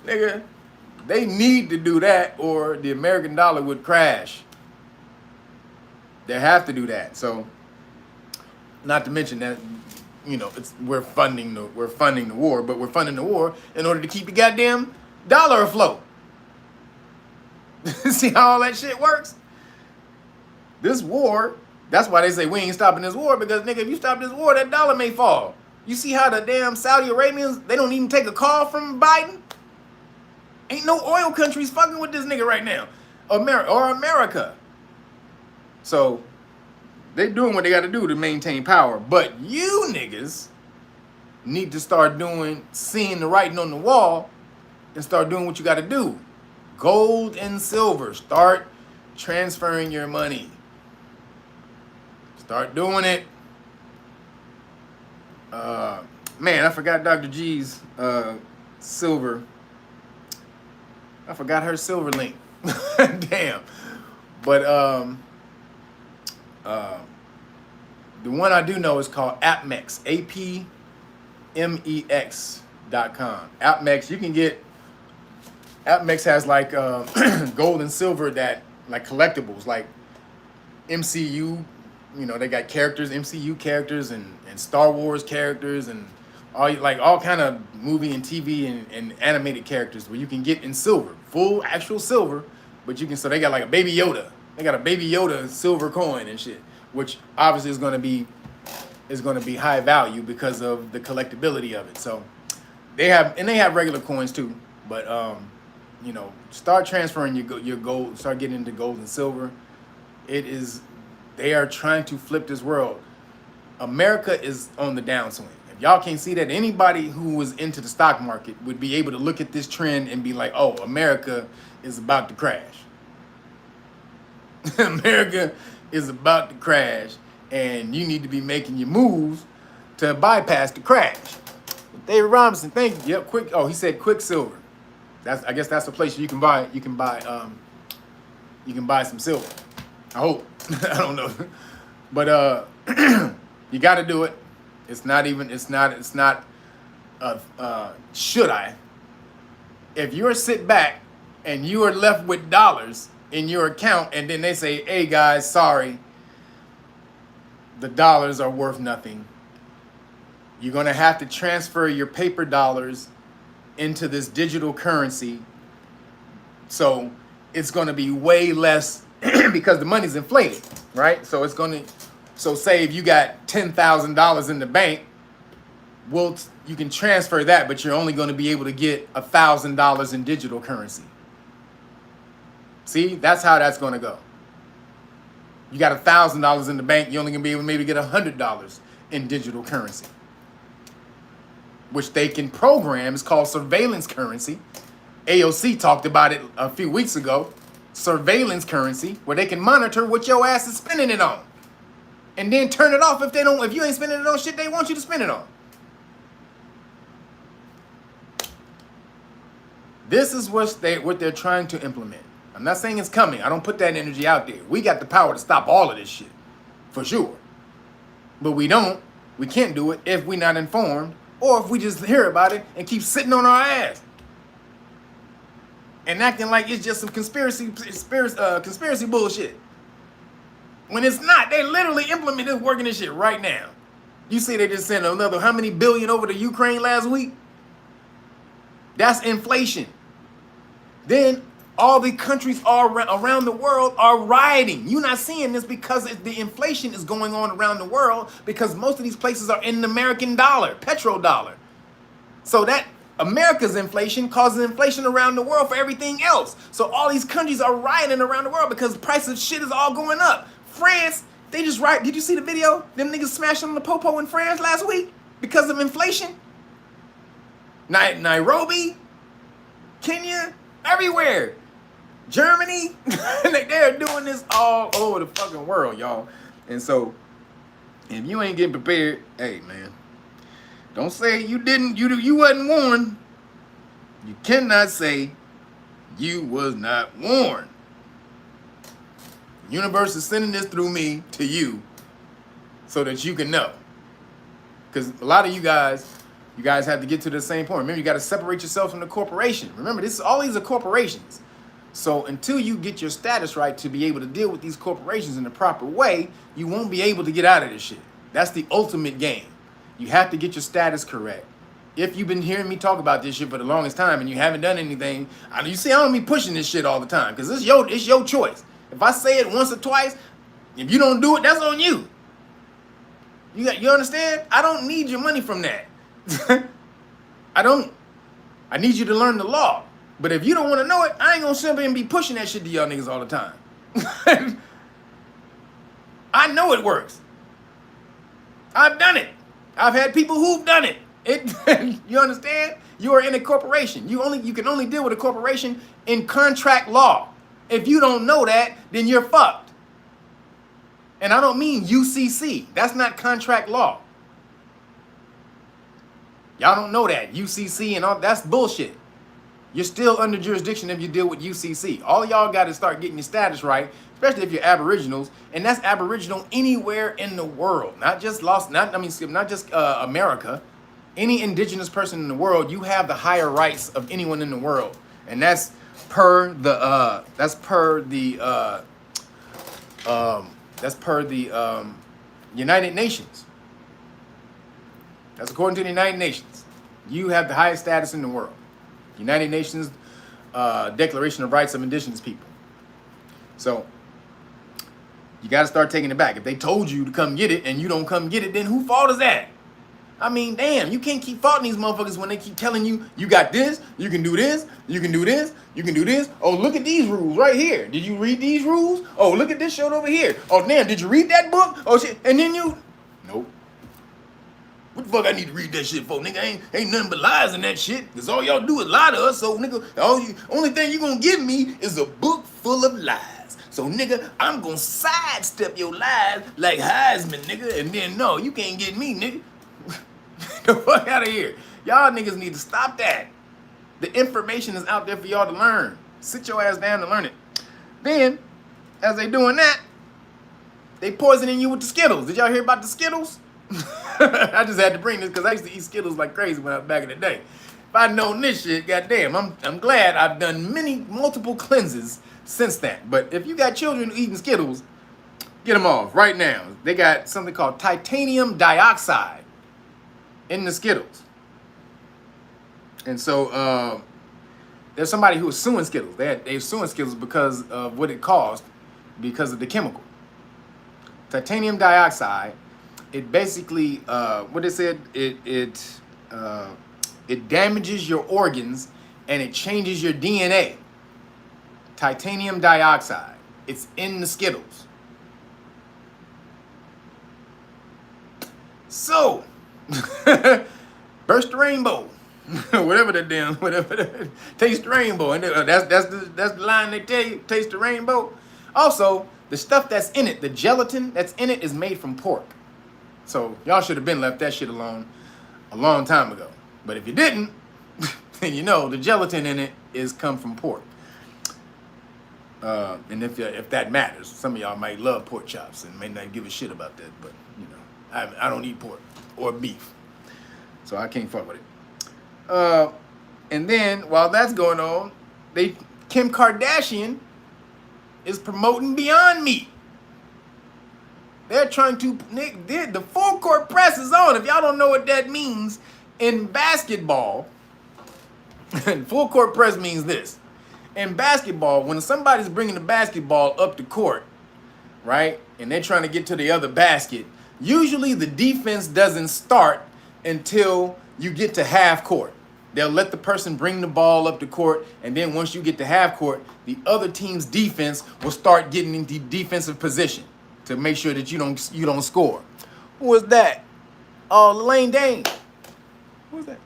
Nigga, they need to do that or the American dollar would crash. They have to do that. So, not to mention that, you know, we're funding the war, but we're funding the war in order to keep the goddamn dollar afloat. See how all that shit works? This war, that's why they say we ain't stopping this war, because nigga, if you stop this war, that dollar may fall. You see how the damn Saudi Arabians, they don't even take a call from Biden? Ain't no oil countries fucking with this nigga right now. America. So, they doing what they got to do to maintain power. But you niggas need to start seeing the writing on the wall and start doing what you got to do. Gold and silver. Start transferring your money. Start doing it. Man, I forgot Dr. G's silver. I forgot her silver link. Damn. But the one I do know is called APMEX. APMEX.com. APMEX, you can get... APMEX has like gold and silver that, like collectibles, like MCU, you know, they got characters, MCU characters and Star Wars characters and all kind of movie and TV and animated characters where you can get in silver, full actual silver, but you can, so they got like a Baby Yoda. They got a Baby Yoda silver coin and shit, which obviously is going to be high value because of the collectability of it. So they have regular coins too, but you know, start transferring your gold, start getting into gold and silver. They are trying to flip this world. America is on the downswing. If y'all can't see that, anybody who was into the stock market would be able to look at this trend and be like, oh, America is about to crash. America is about to crash, and you need to be making your moves to bypass the crash. David Robinson, thank you. Yep, quick. Oh, he said Quicksilver. I guess that's the place you can buy some silver. I hope. I don't know. But you got to do it. It's not should I? If you're sit back and you are left with dollars in your account and then they say, hey guys, sorry, the dollars are worth nothing. You're going to have to transfer your paper dollars into this digital currency. So it's going to be way less because the money's inflated, right? So it's going to, so say if you got $10,000 in the bank, well, you can transfer that, but you're only going to be able to get $1,000 in digital currency. See, that's how that's going to go. You got $1,000 in the bank, you're only going to be able to maybe get $100 in digital currency, which they can program. It's called surveillance currency. AOC talked about it a few weeks ago. Surveillance currency, where they can monitor what your ass is spending it on, and then turn it off if they don't. If you ain't spending it on shit they want you to spend it on. This is what they're trying to implement. I'm not saying it's coming. I don't put that energy out there. We got the power to stop all of this shit, for sure. But we don't. We can't do it if we're not informed, or if we just hear about it and keep sitting on our ass and acting like it's just some conspiracy bullshit. When it's not. They literally implement this, working this shit right now. You see, they just sent another how many billion over to Ukraine last week? That's inflation. Then all the countries around the world are rioting. You're not seeing this because the inflation is going on around the world because most of these places are in the American dollar, petrodollar. So that America's inflation causes inflation around the world for everything else. So all these countries are rioting around the world because the price of shit is all going up. France, they just riot. Did you see the video? Them niggas smashing on the popo in France last week because of inflation? Nairobi, Kenya, everywhere. Germany, they're doing this all over the fucking world, y'all. And so, if you ain't getting prepared, hey, man, don't say you wasn't warned. You cannot say you was not warned. The universe is sending this through me to you so that you can know. Because a lot of you guys have to get to the same point. Remember, you got to separate yourself from the corporation. Remember, all these are corporations. So until you get your status right to be able to deal with these corporations in the proper way, you won't be able to get out of this shit. That's the ultimate game. You have to get your status correct. If you've been hearing me talk about this shit for the longest time and you haven't done anything, you see, I don't be pushing this shit all the time because it's your choice. If I say it once or twice, if you don't do it, that's on you. You understand? I don't need your money from that. I don't. I need you to learn the law. But if you don't want to know it, I ain't gonna simply be pushing that shit to y'all niggas all the time. I know it works. I've done it. I've had people who've done it. You understand? You are in a corporation. You can only deal with a corporation in contract law. If you don't know that, then you're fucked. And I don't mean UCC. That's not contract law. Y'all don't know that. UCC and all that's bullshit. You're still under jurisdiction if you deal with UCC. All y'all got to start getting your status right, especially if you're Aboriginals, and that's Aboriginal anywhere in the world, not just America. Any indigenous person in the world, you have the higher rights of anyone in the world, and that's per the United Nations. That's according to the United Nations. You have the highest status in the world. United Nations Declaration of Rights of Indigenous People. So you got to start taking it back. If they told you to come get it and you don't come get it, then whose fault is that? I mean, damn, you can't keep faulting these motherfuckers when they keep telling you, you got this, you can do this, you can do this, you can do this. Oh, look at these rules right here. Did you read these rules? Oh, look at this shit over here. Oh, damn, did you read that book? Oh, shit. And then nope. What the fuck I need to read that shit for? Nigga, ain't nothing but lies in that shit. Because all y'all do is lie to us. So, nigga, only thing you gonna give me is a book full of lies. So, nigga, I'm gonna sidestep your lies like Heisman, nigga. And then, no, you can't get me, nigga. The fuck out of here. Y'all niggas need to stop that. The information is out there for y'all to learn. Sit your ass down and learn it. Then, as they doing that, they poisoning you with the Skittles. Did y'all hear about the Skittles? I just had to bring this because I used to eat Skittles like crazy when I was back in the day. If I'd known this shit, goddamn, I'm glad I've done multiple cleanses since then. But if you got children eating Skittles, Get them off right now. They got something called titanium dioxide in the Skittles. And so there's somebody who was suing Skittles. They were suing Skittles because of what it caused, because of the chemical. Titanium dioxide, it basically, what they said, it damages your organs and it changes your DNA. Titanium dioxide. It's in the Skittles. So, burst the rainbow. whatever taste the rainbow. And that's the line they tell you, taste the rainbow. Also, the stuff that's in it, the gelatin that's in it is made from pork. So y'all should have been left that shit alone a long time ago. But if you didn't, then you know the gelatin in it is come from pork. And if that matters, some of y'all might love pork chops and may not give a shit about that. But you know, I don't eat pork or beef, so I can't fuck with it. And then while that's going on, Kim Kardashian is promoting Beyond Meat. They're trying to, the full court press is on. If y'all don't know what that means, in basketball, full court press means this. In basketball, when somebody's bringing the basketball up the court, right, and they're trying to get to the other basket, usually the defense doesn't start until you get to half court. They'll let the person bring the ball up the court, and then once you get to half court, the other team's defense will start getting into defensive position to make sure that you don't score. Who was that? Oh, Lane Dane. Who was that?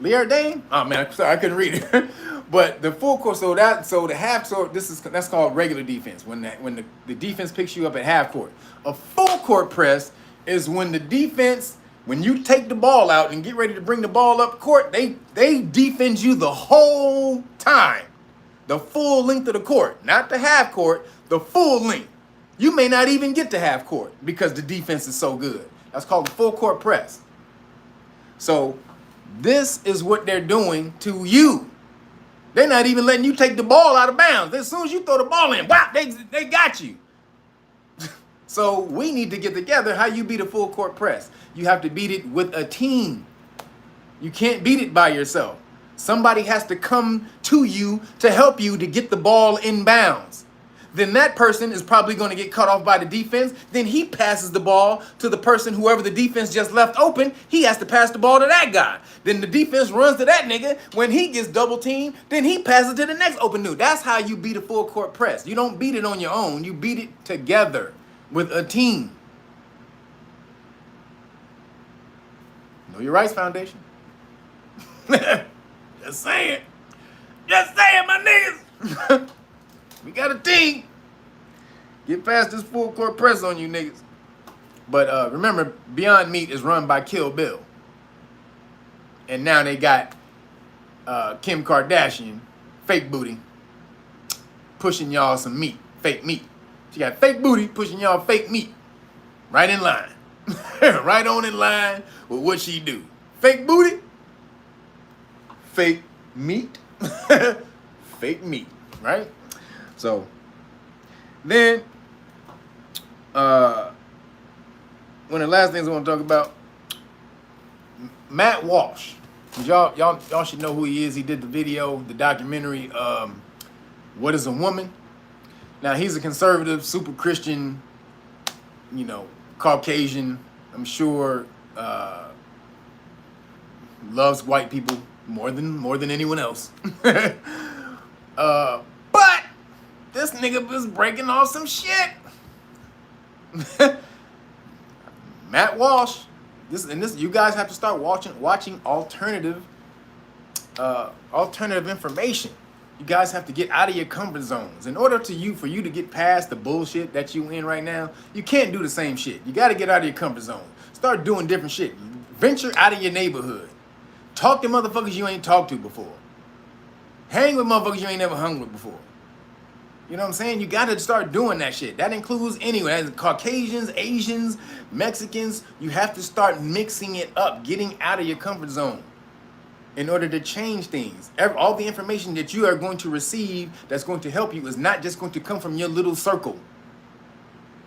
Lear Dane? Oh man, I'm sorry, I couldn't read it. But the full court, that's called regular defense. When the defense picks you up at half court. A full court press is when the defense, when you take the ball out and get ready to bring the ball up court, they defend you the whole time. The full length of the court, not the half court, the full length. You may not even get to half court because the defense is so good. That's called the full court press. So this is what they're doing to you. They're not even letting you take the ball out of bounds. As soon as you throw the ball in, wow, they got you. So we need to get together how you beat a full court press. You have to beat it with a team. You can't beat it by yourself. Somebody has to come to you to help you to get the ball in bounds. Then that person is probably going to get cut off by the defense. Then he passes the ball to the person, whoever the defense just left open. He has to pass the ball to that guy. Then the defense runs to that nigga. When he gets double teamed, then he passes to the next open dude. That's how you beat a full court press. You don't beat it on your own. You beat it together with a team. Know Your Rights Foundation. Just saying. Just saying, my niggas. We got a team. Get past this full court press on you niggas. But remember, Beyond Meat is run by Kill Bill. And now they got Kim Kardashian, fake booty, pushing y'all some meat, fake meat. She got fake booty pushing y'all fake meat. Right in line. Right on in line with what she do. Fake booty, fake meat, fake meat, right? So then one of the last things I want to talk about, Matt Walsh. Y'all should know who he is. He did the video, the documentary, What is a Woman? Now he's a conservative, super Christian, Caucasian, I'm sure, loves white people more than anyone else. But this nigga was breaking off some shit. Matt Walsh, this you guys have to start watching alternative information. You guys have to get out of your comfort zones. In order for you to get past the bullshit that you in right now, you can't do the same shit. You got to get out of your comfort zone. Start doing different shit. Venture out of your neighborhood. Talk to motherfuckers you ain't talked to before. Hang with motherfuckers you ain't never hung with before. You know what I'm saying? You got to start doing that shit. That includes anyone. That's Caucasians, Asians, Mexicans. You have to start mixing it up, getting out of your comfort zone in order to change things. All the information that you are going to receive that's going to help you is not just going to come from your little circle.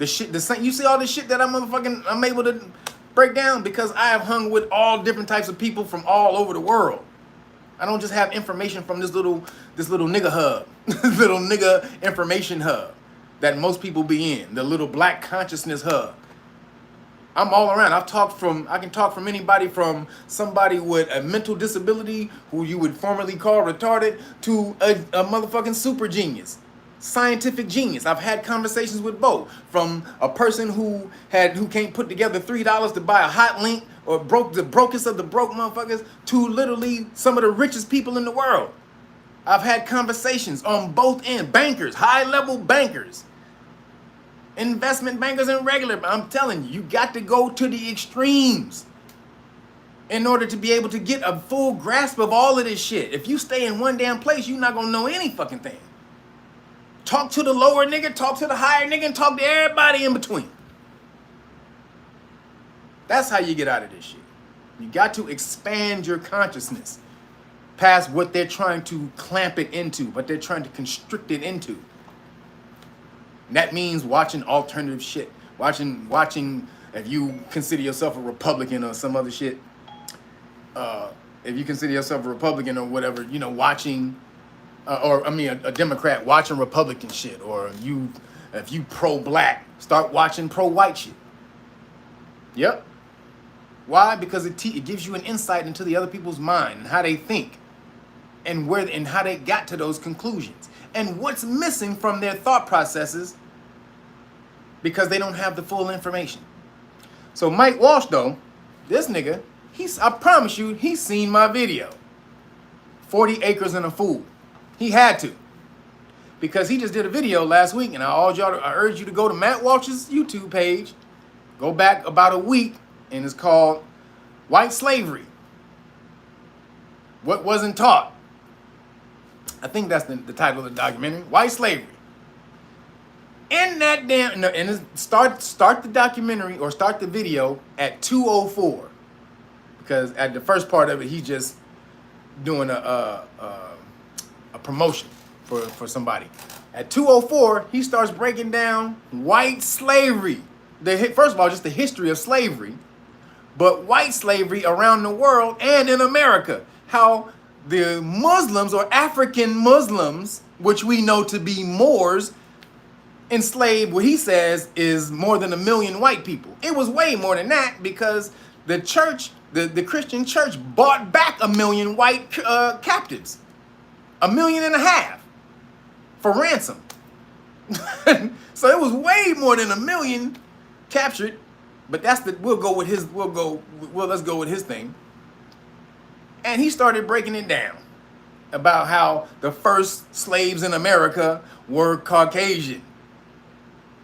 The shit, the same. You see all this shit that I'm able to break down because I have hung with all different types of people from all over the world. I don't just have information from this little nigga hub, this little nigga information hub that most people be in, the little black consciousness hub. I'm all around. I can talk from anybody from somebody with a mental disability who you would formerly call retarded to a motherfucking super genius, scientific genius. I've had conversations with both, from a person who can't put together $3 to buy a hot link or the brokest of the broke motherfuckers to literally some of the richest people in the world. I've had conversations on both ends, bankers, high-level bankers, investment bankers and regular. I'm telling you, you got to go to the extremes in order to be able to get a full grasp of all of this shit. If you stay in one damn place, you're not gonna know any fucking thing. Talk to the lower nigga, talk to the higher nigga, and talk to everybody in between. That's how you get out of this shit. You got to expand your consciousness past what they're trying to clamp it into, what they're trying to constrict it into. And that means watching alternative shit. Watching, if you consider yourself a Republican or some other shit, if you consider yourself a Republican or whatever, you know, watching, a Democrat watching Republican shit, or if you pro-black, start watching pro-white shit. Yep. Why? Because it gives you an insight into the other people's mind and how they think, and how they got to those conclusions, and what's missing from their thought processes because they don't have the full information. So Mike Walsh, though, this nigga, I promise you, he's seen my video, 40 Acres and a Fool. He had to, because he just did a video last week, and I urge you to go to Matt Walsh's YouTube page, go back about a week, and it's called White Slavery, What Wasn't Taught. I think that's the title of the documentary, White Slavery. In that start the documentary, or start the video at 2:04, because at the first part of it, he's just doing a promotion for somebody. At 2:04, he starts breaking down white slavery. First of all, just the history of slavery, but white slavery around the world and in America. How the Muslims, or African Muslims, which we know to be Moors, enslaved what he says is more than 1 million white people. It was way more than that, because the church, the Christian church, bought back 1 million white captives, 1.5 million for ransom. So it was way more than 1 million captured. But let's go with his thing. And he started breaking it down about how the first slaves in America were Caucasian.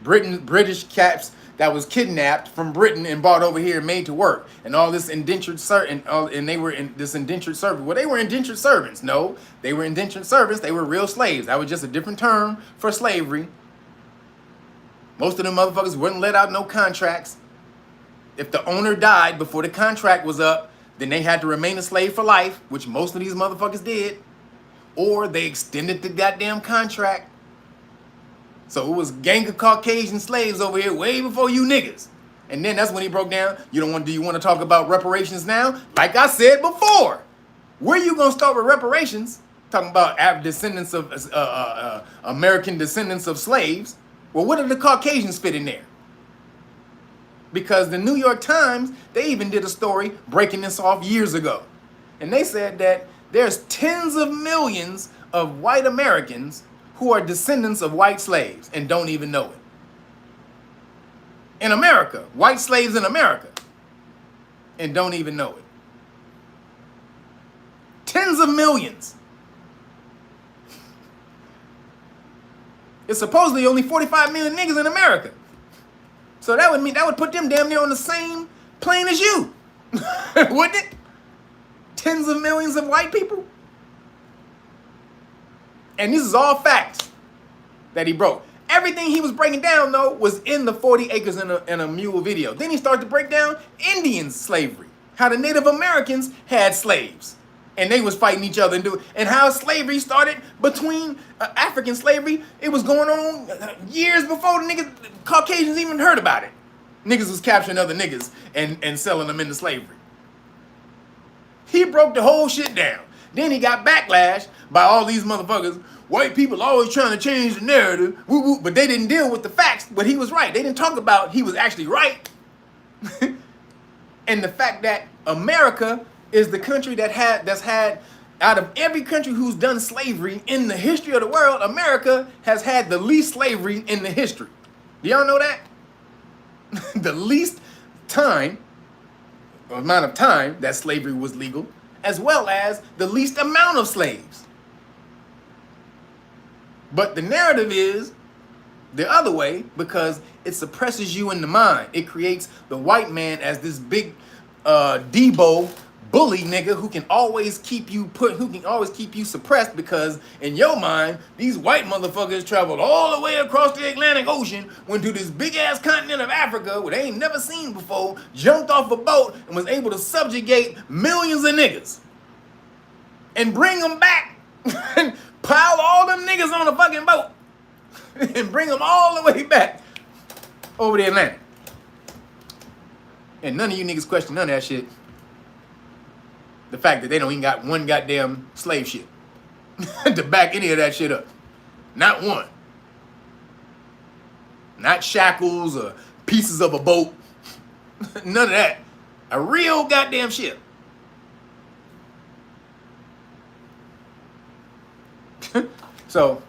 British caps that was kidnapped from Britain and brought over here and made to work. And all this indentured and they were in this indentured servant. Well, they were indentured servants. No, they were indentured servants. They were real slaves. That was just a different term for slavery. Most of them motherfuckers wouldn't let out no contracts. If the owner died before the contract was up, then they had to remain a slave for life, which most of these motherfuckers did. Or they extended the goddamn contract. So it was gang of Caucasian slaves over here way before you niggas. And then that's when he broke down, do you want to talk about reparations now? Like I said before, where you gonna start with reparations? Talking about descendants of American descendants of slaves. Well, what did the Caucasians fit in there? Because the New York Times, they even did a story breaking this off years ago. And they said that there's tens of millions of white Americans who are descendants of white slaves and don't even know it. In America, white slaves in America, and don't even know it. Tens of millions. It's supposedly only 45 million niggas in America. So that would put them damn near on the same plane as you. Wouldn't it? Tens of millions of white people. And this is all facts that he broke. Everything he was breaking down, though, was in the 40 Acres and a Mule video. Then he started to break down Indian slavery, how the Native Americans had slaves And they was fighting each other and how slavery started between African slavery. It was going on years before the niggas, Caucasians even heard about it. Niggas was capturing other niggas and selling them into slavery. He broke the whole shit down. Then he got backlash by all these motherfuckers. White people always trying to change the narrative, woo woo, but they didn't deal with the facts. But he was right. They didn't talk about he was actually right. And the fact that America is the country that's had out of every country who's done slavery in the history of the world, America has had the least slavery in the history. Do y'all know that? The least amount of time that slavery was legal, as well as the least amount of slaves. But the narrative is the other way because it suppresses you in the mind. It creates the white man as this big Debo bully nigga who can always keep you suppressed because in your mind, these white motherfuckers traveled all the way across the Atlantic Ocean, went to this big ass continent of Africa where they ain't never seen before, jumped off a boat and was able to subjugate millions of niggas and bring them back and pile all them niggas on a fucking boat and bring them all the way back over the Atlantic. And none of you niggas question none of that shit. The fact that they don't even got one goddamn slave ship to back any of that shit up. Not one. Not shackles or pieces of a boat. None of that. A real goddamn ship. So,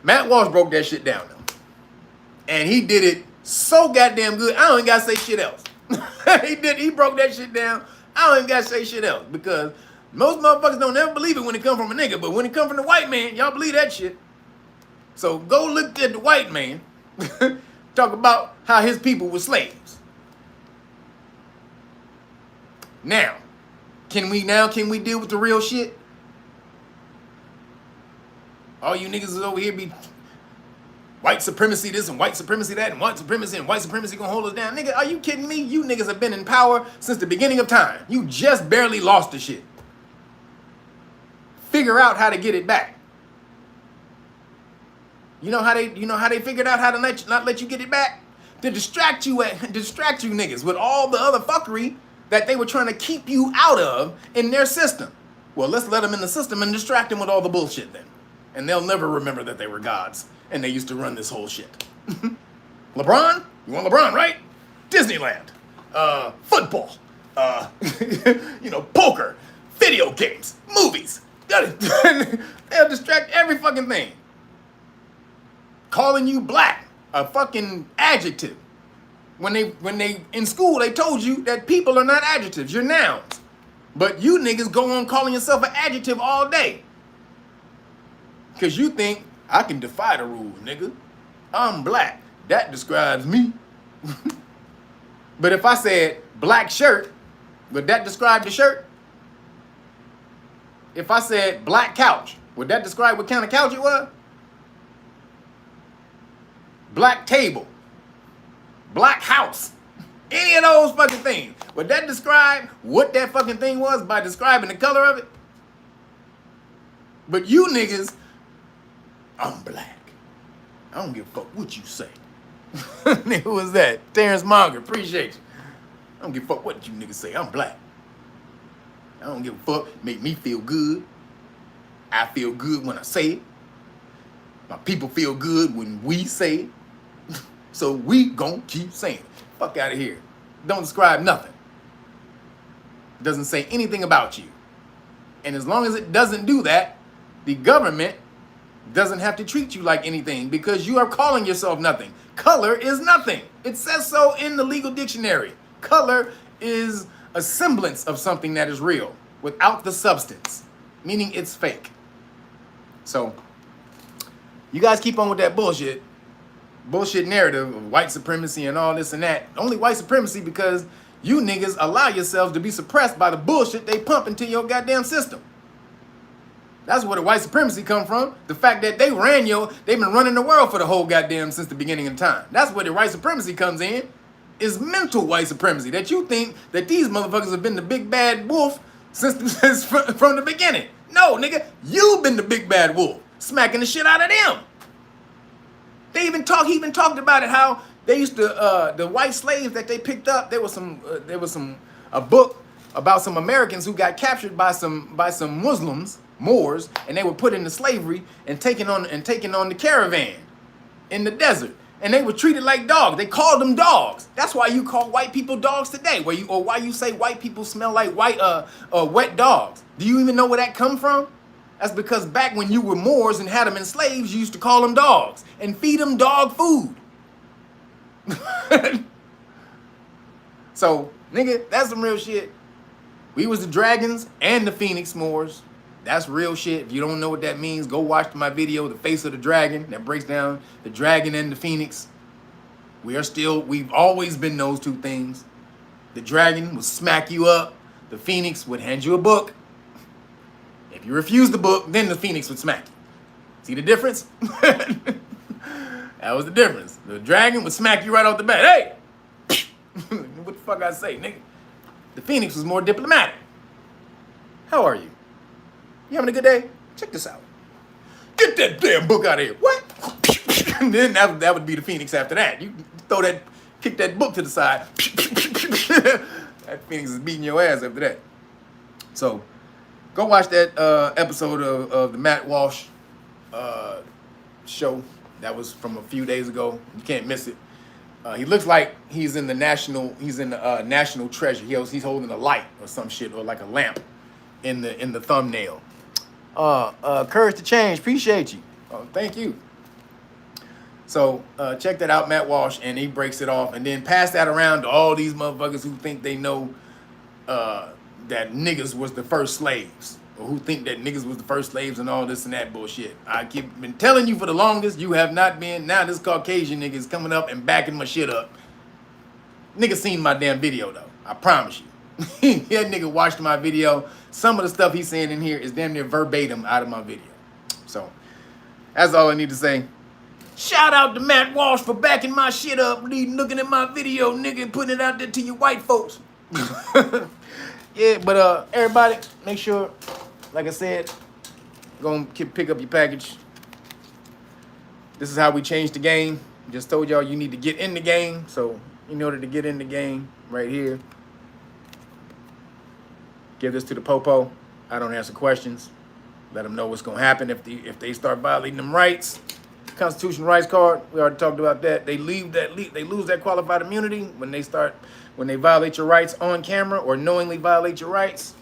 Matt Walsh broke that shit down though. And he did it so goddamn good, I don't even gotta say shit else. He broke that shit down. I don't even gotta say shit else because most motherfuckers don't ever believe it when it come from a nigga, but when it come from the white man, y'all believe that shit. So go look at the white man, talk about how his people were slaves. Now, can we deal with the real shit? All you niggas is over here be white supremacy this and white supremacy that and white supremacy gonna hold us down. Nigga, are you kidding me? You niggas have been in power since the beginning of time. You just barely lost the shit. Figure out how to get it back. You know how they figured out how to not let you get it back? To distract you niggas with all the other fuckery that they were trying to keep you out of in their system. Well, let's let them in the system and distract them with all the bullshit then. And they'll never remember that they were gods and they used to run this whole shit. LeBron? You want LeBron, right? Disneyland. Football. Poker. Video games. Movies. They'll distract every fucking thing. Calling you black. A fucking adjective. When they in school, they told you that people are not adjectives. You're nouns. But you niggas go on calling yourself an adjective all day. Because you think, I can defy the rules, nigga. I'm black. That describes me. But if I said black shirt, would that describe the shirt? If I said black couch, would that describe what kind of couch it was? Black table. Black house. Any of those fucking things. Would that describe what that fucking thing was by describing the color of it? But you niggas, I'm black. I don't give a fuck what you say. Who was that? Terrence Monger, appreciate you. I don't give a fuck what you niggas say. I'm black. I don't give a fuck. Make me feel good. I feel good when I say it. My people feel good when we say it. So we gon' keep saying it. Fuck out of here. Don't describe nothing. Doesn't say anything about you. And as long as it doesn't do that, the government doesn't have to treat you like anything because you are calling yourself nothing. Color is nothing. It says so in the legal dictionary. Color is a semblance of something that is real without the substance, meaning it's fake. So you guys keep on with that bullshit narrative of white supremacy and all this and that. Only white supremacy because you niggas allow yourselves to be suppressed by the bullshit they pump into your goddamn system. That's where the white supremacy come from. The fact that they've been running the world for the whole goddamn since the beginning of time. That's where the white supremacy comes in, is mental white supremacy. That you think that these motherfuckers have been the big bad wolf since from the beginning. No, nigga, you've been the big bad wolf, smacking the shit out of them. He even talked about it, how they used to the white slaves that they picked up. There was a book about some Americans who got captured by some Muslims, Moors, and they were put into slavery and taken on the caravan in the desert. And they were treated like dogs. They called them dogs. That's why you call white people dogs today. Why you say white people smell like wet dogs. Do you even know where that come from? That's because back when you were Moors and had them in slaves, you used to call them dogs and feed them dog food. So, nigga, that's some real shit. We was the dragons and the Phoenix Moors. That's real shit. If you don't know what that means, go watch my video, The Face of the Dragon, that breaks down the dragon and the phoenix. We've always been those two things. The dragon would smack you up. The phoenix would hand you a book. If you refuse the book, then the phoenix would smack you. See the difference? That was the difference. The dragon would smack you right off the bat. Hey! What the fuck I say, nigga? The phoenix was more diplomatic. How are you? You having a good day? Check this out. Get that damn book out of here. What? And then that would be the phoenix after that. You kick that book to the side. That phoenix is beating your ass after that. So, go watch that episode of the Matt Walsh show. That was from a few days ago. You can't miss it. He looks like he's in the National Treasure. He's holding a light or some shit, or like a lamp in the thumbnail. Courage to Change, appreciate you. Thank you. So check that out, Matt Walsh, and he breaks it off, and then pass that around to all these motherfuckers who think they know that niggas was the first slaves, or who think that niggas was the first slaves and all this and that bullshit. Been telling you for the longest, you have not been. Now this Caucasian nigga is coming up and backing my shit up. Nigga seen my damn video though, I promise you. That nigga watched my video. Some of the stuff he's saying in here is damn near verbatim out of my video. So, that's all I need to say. Shout out to Matt Walsh for backing my shit up, looking at my video, nigga, and putting it out there to you white folks. Yeah, but everybody, make sure, like I said, go and pick up your package. This is how we change the game. Just told y'all you need to get in the game. So, in order to get in the game, right here, give this to the popo. I don't answer questions. Let them know what's going to happen if they start violating them rights. Constitutional rights card, we already talked about that. They lose that qualified immunity when they violate your rights on camera or knowingly violate your rights.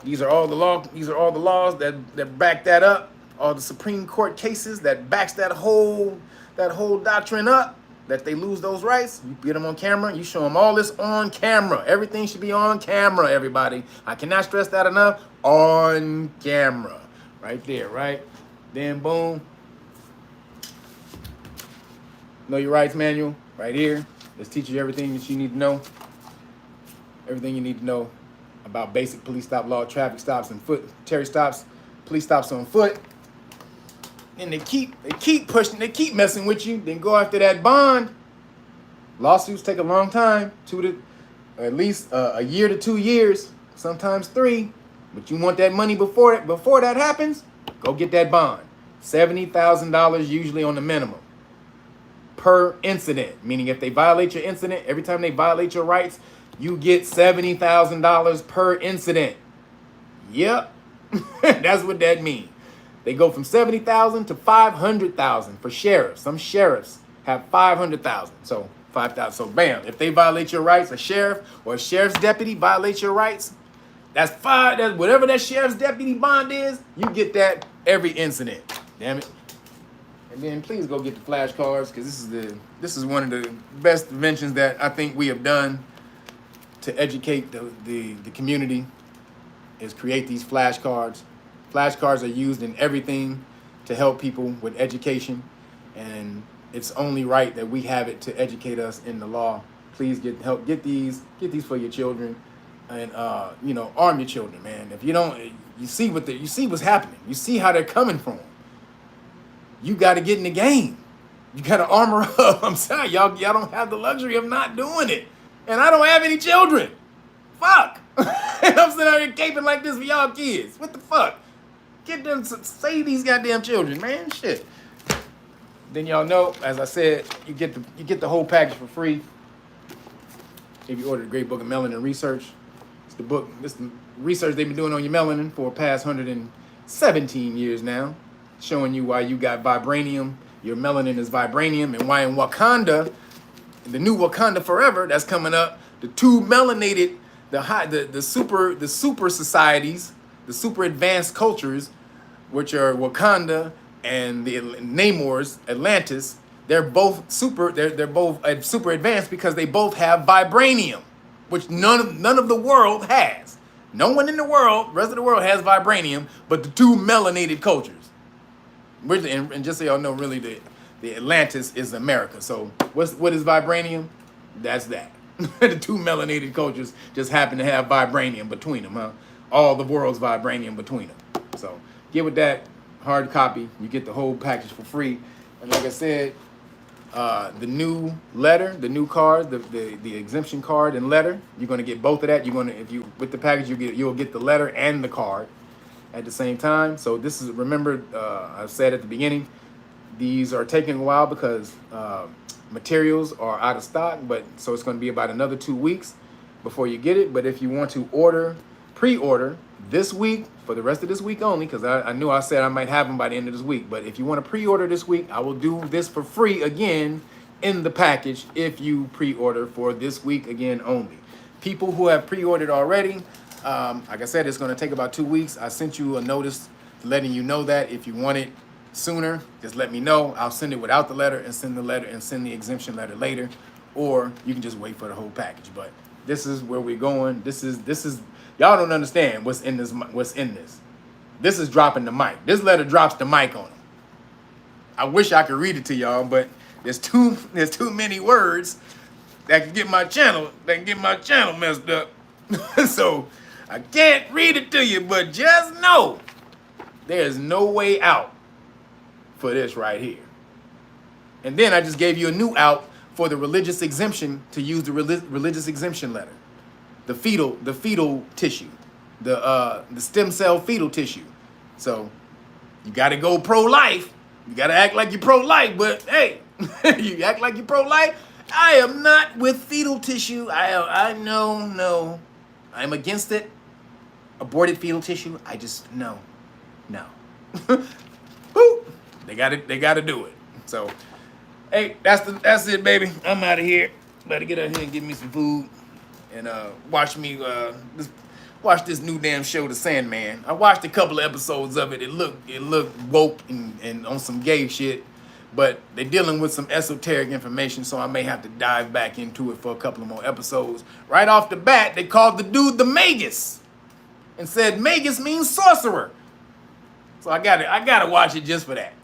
These are all the laws that back that up. All the Supreme Court cases that backs that whole doctrine up. That they lose those rights, you get them on camera, you show them all this on camera. Everything should be on camera, everybody. I cannot stress that enough. On camera. Right there, right? Then boom. Know your rights manual, right here. This teaches you everything that you need to know. Everything you need to know about basic police stop law, traffic stops and Terry stops, police stops on foot. And they keep pushing, they keep messing with you, then go after that bond. Lawsuits take a long time, at least a year to 2 years, sometimes 3. But you want that money before that happens, go get that bond. $70,000 usually on the minimum per incident. Meaning if they violate your incident, every time they violate your rights, you get $70,000 per incident. Yep, that's what that means. They go from 70,000 to 500,000 for sheriffs. Some sheriffs have 500,000. So 5,000. So bam, if they violate your rights, a sheriff or a sheriff's deputy violates your rights, that's whatever that sheriff's deputy bond is, you get that every incident. Damn it. And then please go get the flashcards, because this is one of the best inventions that I think we have done to educate the community, is create these flashcards. Flashcards are used in everything to help people with education, and it's only right that we have it to educate us in the law. Please get these for your children, and arm your children, man. If you don't, you see what's happening. You see how they're coming from. You got to get in the game. You got to armor up. I'm sorry, y'all don't have the luxury of not doing it, and I don't have any children. Fuck. And I'm sitting out here caping like this for y'all kids. What the fuck? Get them, save these goddamn children, man. Shit. Then y'all know, as I said, you get the whole package for free if you order the Great Book of Melanin Research. It's the book, this the research they've been doing on your melanin for the past 117 years now, showing you why you got vibranium, your melanin is vibranium, and why in Wakanda, in the new Wakanda Forever that's coming up, the two melanated, the super societies, the super advanced cultures, which are Wakanda and the Namor's Atlantis, they're both super advanced because they both have vibranium, which none of the world has. No one in the world, rest of the world has vibranium, but the two melanated cultures. And just so y'all know, really the Atlantis is America. So what is vibranium? That's that. The two melanated cultures just happen to have vibranium between them, huh? All the world's vibranium between them. So get with that hard copy. You get the whole package for free. And like I said, the new letter, the new card, the exemption card and letter, you're gonna get both of that. You're gonna, if you with the package, you'll get the letter and the card at the same time. So this is, remember, I said at the beginning, these are taking a while because materials are out of stock, but so it's going to be about another 2 weeks before you get it. But if you want to pre-order this week, for the rest of this week only, because I knew I said I might have them by the end of this week, but if you want to pre-order this week, I will do this for free again in the package if you pre-order for this week again only. People who have pre-ordered already, like I said, it's going to take about 2 weeks. I sent you a notice letting you know that if you want it sooner, just let me know. I'll send it without the letter and send the exemption letter later, or you can just wait for the whole package. But this is where we're going. This is y'all don't understand what's in this. This is dropping the mic. This letter drops the mic on them. I wish I could read it to y'all, but there's too many words that can get my channel messed up. So I can't read it to you, but just know there's no way out for this right here. And then I just gave you a new out for the religious exemption, to use the religious exemption letter. The fetal tissue, the stem cell fetal tissue. So you got to go pro-life. You got to act like you're pro-life, but hey, you act like you're pro-life. I am not with fetal tissue. I no. I'm against it. Aborted fetal tissue. I just no. Woo! They got to do it. So, that's it, baby. I'm out of here. Better get out here and get me some food and watch this new damn show, The Sandman. I watched a couple of episodes of it. It looked woke and on some gay shit, but they're dealing with some esoteric information, so I may have to dive back into it for a couple of more episodes. Right off the bat, they called the dude the Magus and said Magus means sorcerer. So I gotta watch it just for that.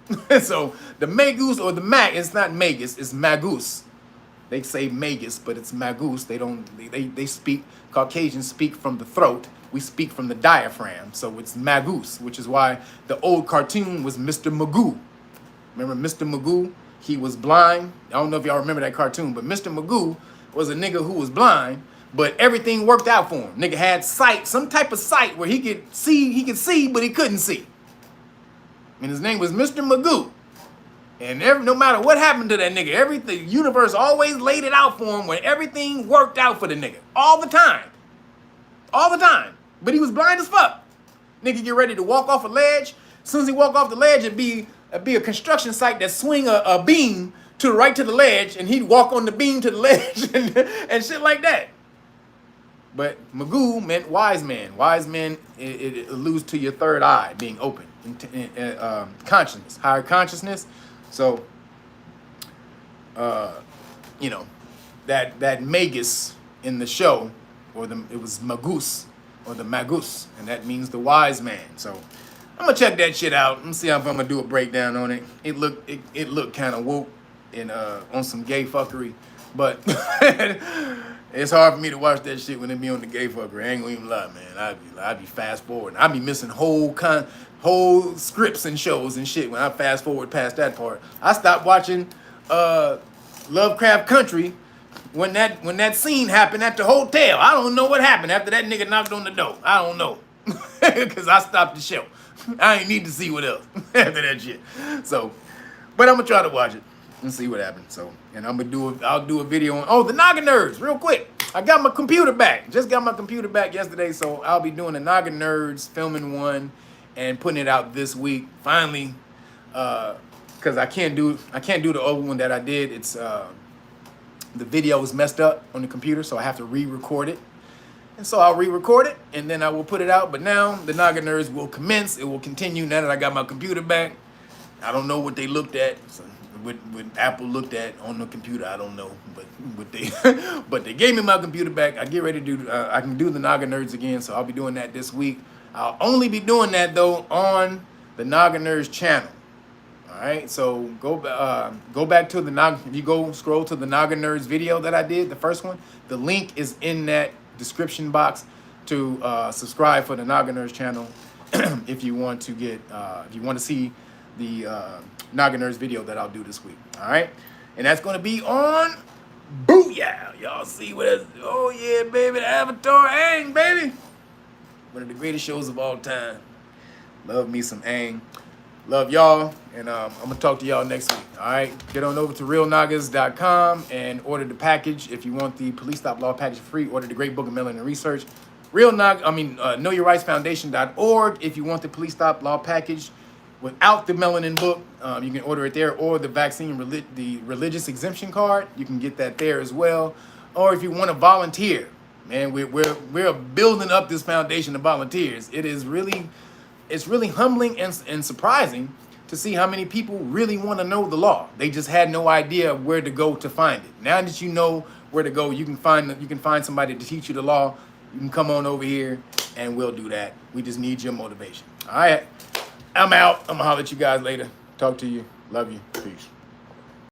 So the Magus or the it's not Magus, it's Magus. They say Magus, but it's Magus. They speak, Caucasians speak from the throat. We speak from the diaphragm. So it's Magus, which is why the old cartoon was Mr. Magoo. Remember Mr. Magoo? He was blind. I don't know if y'all remember that cartoon, but Mr. Magoo was a nigga who was blind, but everything worked out for him. Nigga had sight, some type of sight where he could see, but he couldn't see. And his name was Mr. Magoo. And no matter what happened to that nigga, the universe always laid it out for him when everything worked out for the nigga. All the time. All the time. But he was blind as fuck. Nigga get ready to walk off a ledge. As soon as he walk off the ledge, it'd be a construction site that swing a beam to the right to the ledge, and he'd walk on the beam to the ledge and shit like that. But Magoo meant wise man. Wise man, it alludes to your third eye being open. Consciousness, higher consciousness. So, that Magus in the show, it was Magus, or the Magus, and that means the wise man. So, I'm gonna check that shit out and see if I'm gonna do a breakdown on it. It looked kind of woke and on some gay fuckery, but it's hard for me to watch that shit when it be on the gay fuckery. I ain't gonna even lie, man. I'd be fast forwarding. I'd be missing whole scripts and shows and shit when I fast forward past that part. I stopped watching Lovecraft Country when that scene happened at the hotel. I don't know what happened after that nigga knocked on the door. I don't know. Because I stopped the show. I ain't need to see what else after that shit. So, but I'm going to try to watch it and see what happens. So, and I'll do a video on, the Naga Nerds, real quick. I got my computer back. Just got my computer back yesterday, so I'll be doing the Naga Nerds, filming one, and putting it out this week. Finally, because I can't do the old one that I did. It's the video is messed up on the computer, so I have to re-record it. And so I'll re-record it, and then I will put it out. But now the Naga Nerds will commence. It will continue now that I got my computer back. I don't know what they looked at. So what Apple looked at on the computer, I don't know. But what they but they gave me my computer back. I get ready to do. I can do the Naga Nerds again, so I'll be doing that this week. I'll only be doing that though on the Naga Nerds channel. All right, so go back to the Naga. If you scroll to the Naga Nerds video that I did, the first one, the link is in that description box to subscribe for the Naga Nerds channel if you want to get if you want to see the Naga Nerds video that I'll do this week. All right, and that's going to be on Booyah. Y'all see what it's, oh yeah, baby, the Avatar Aang, baby, one of the greatest shows of all time. Love me some Aang. Love y'all, and I'm gonna talk to y'all next week. All right, get on over to realnagas.com and order the package. If you want the Police Stop Law package free, order the Great Book of Melanin Research. KnowYourRightsFoundation.org. If you want the Police Stop Law package without the melanin book, you can order it there, or the the religious exemption card. You can get that there as well. Or if you want to volunteer, man, we're building up this foundation of volunteers. It's really humbling and surprising to see how many people really want to know the law. They just had no idea where to go to find it. Now that you know where to go, you can find somebody to teach you the law. You can come on over here and we'll do that. We just need your motivation. All right, I'm out. I'm gonna holler at you guys later. Talk to you. Love you. Peace.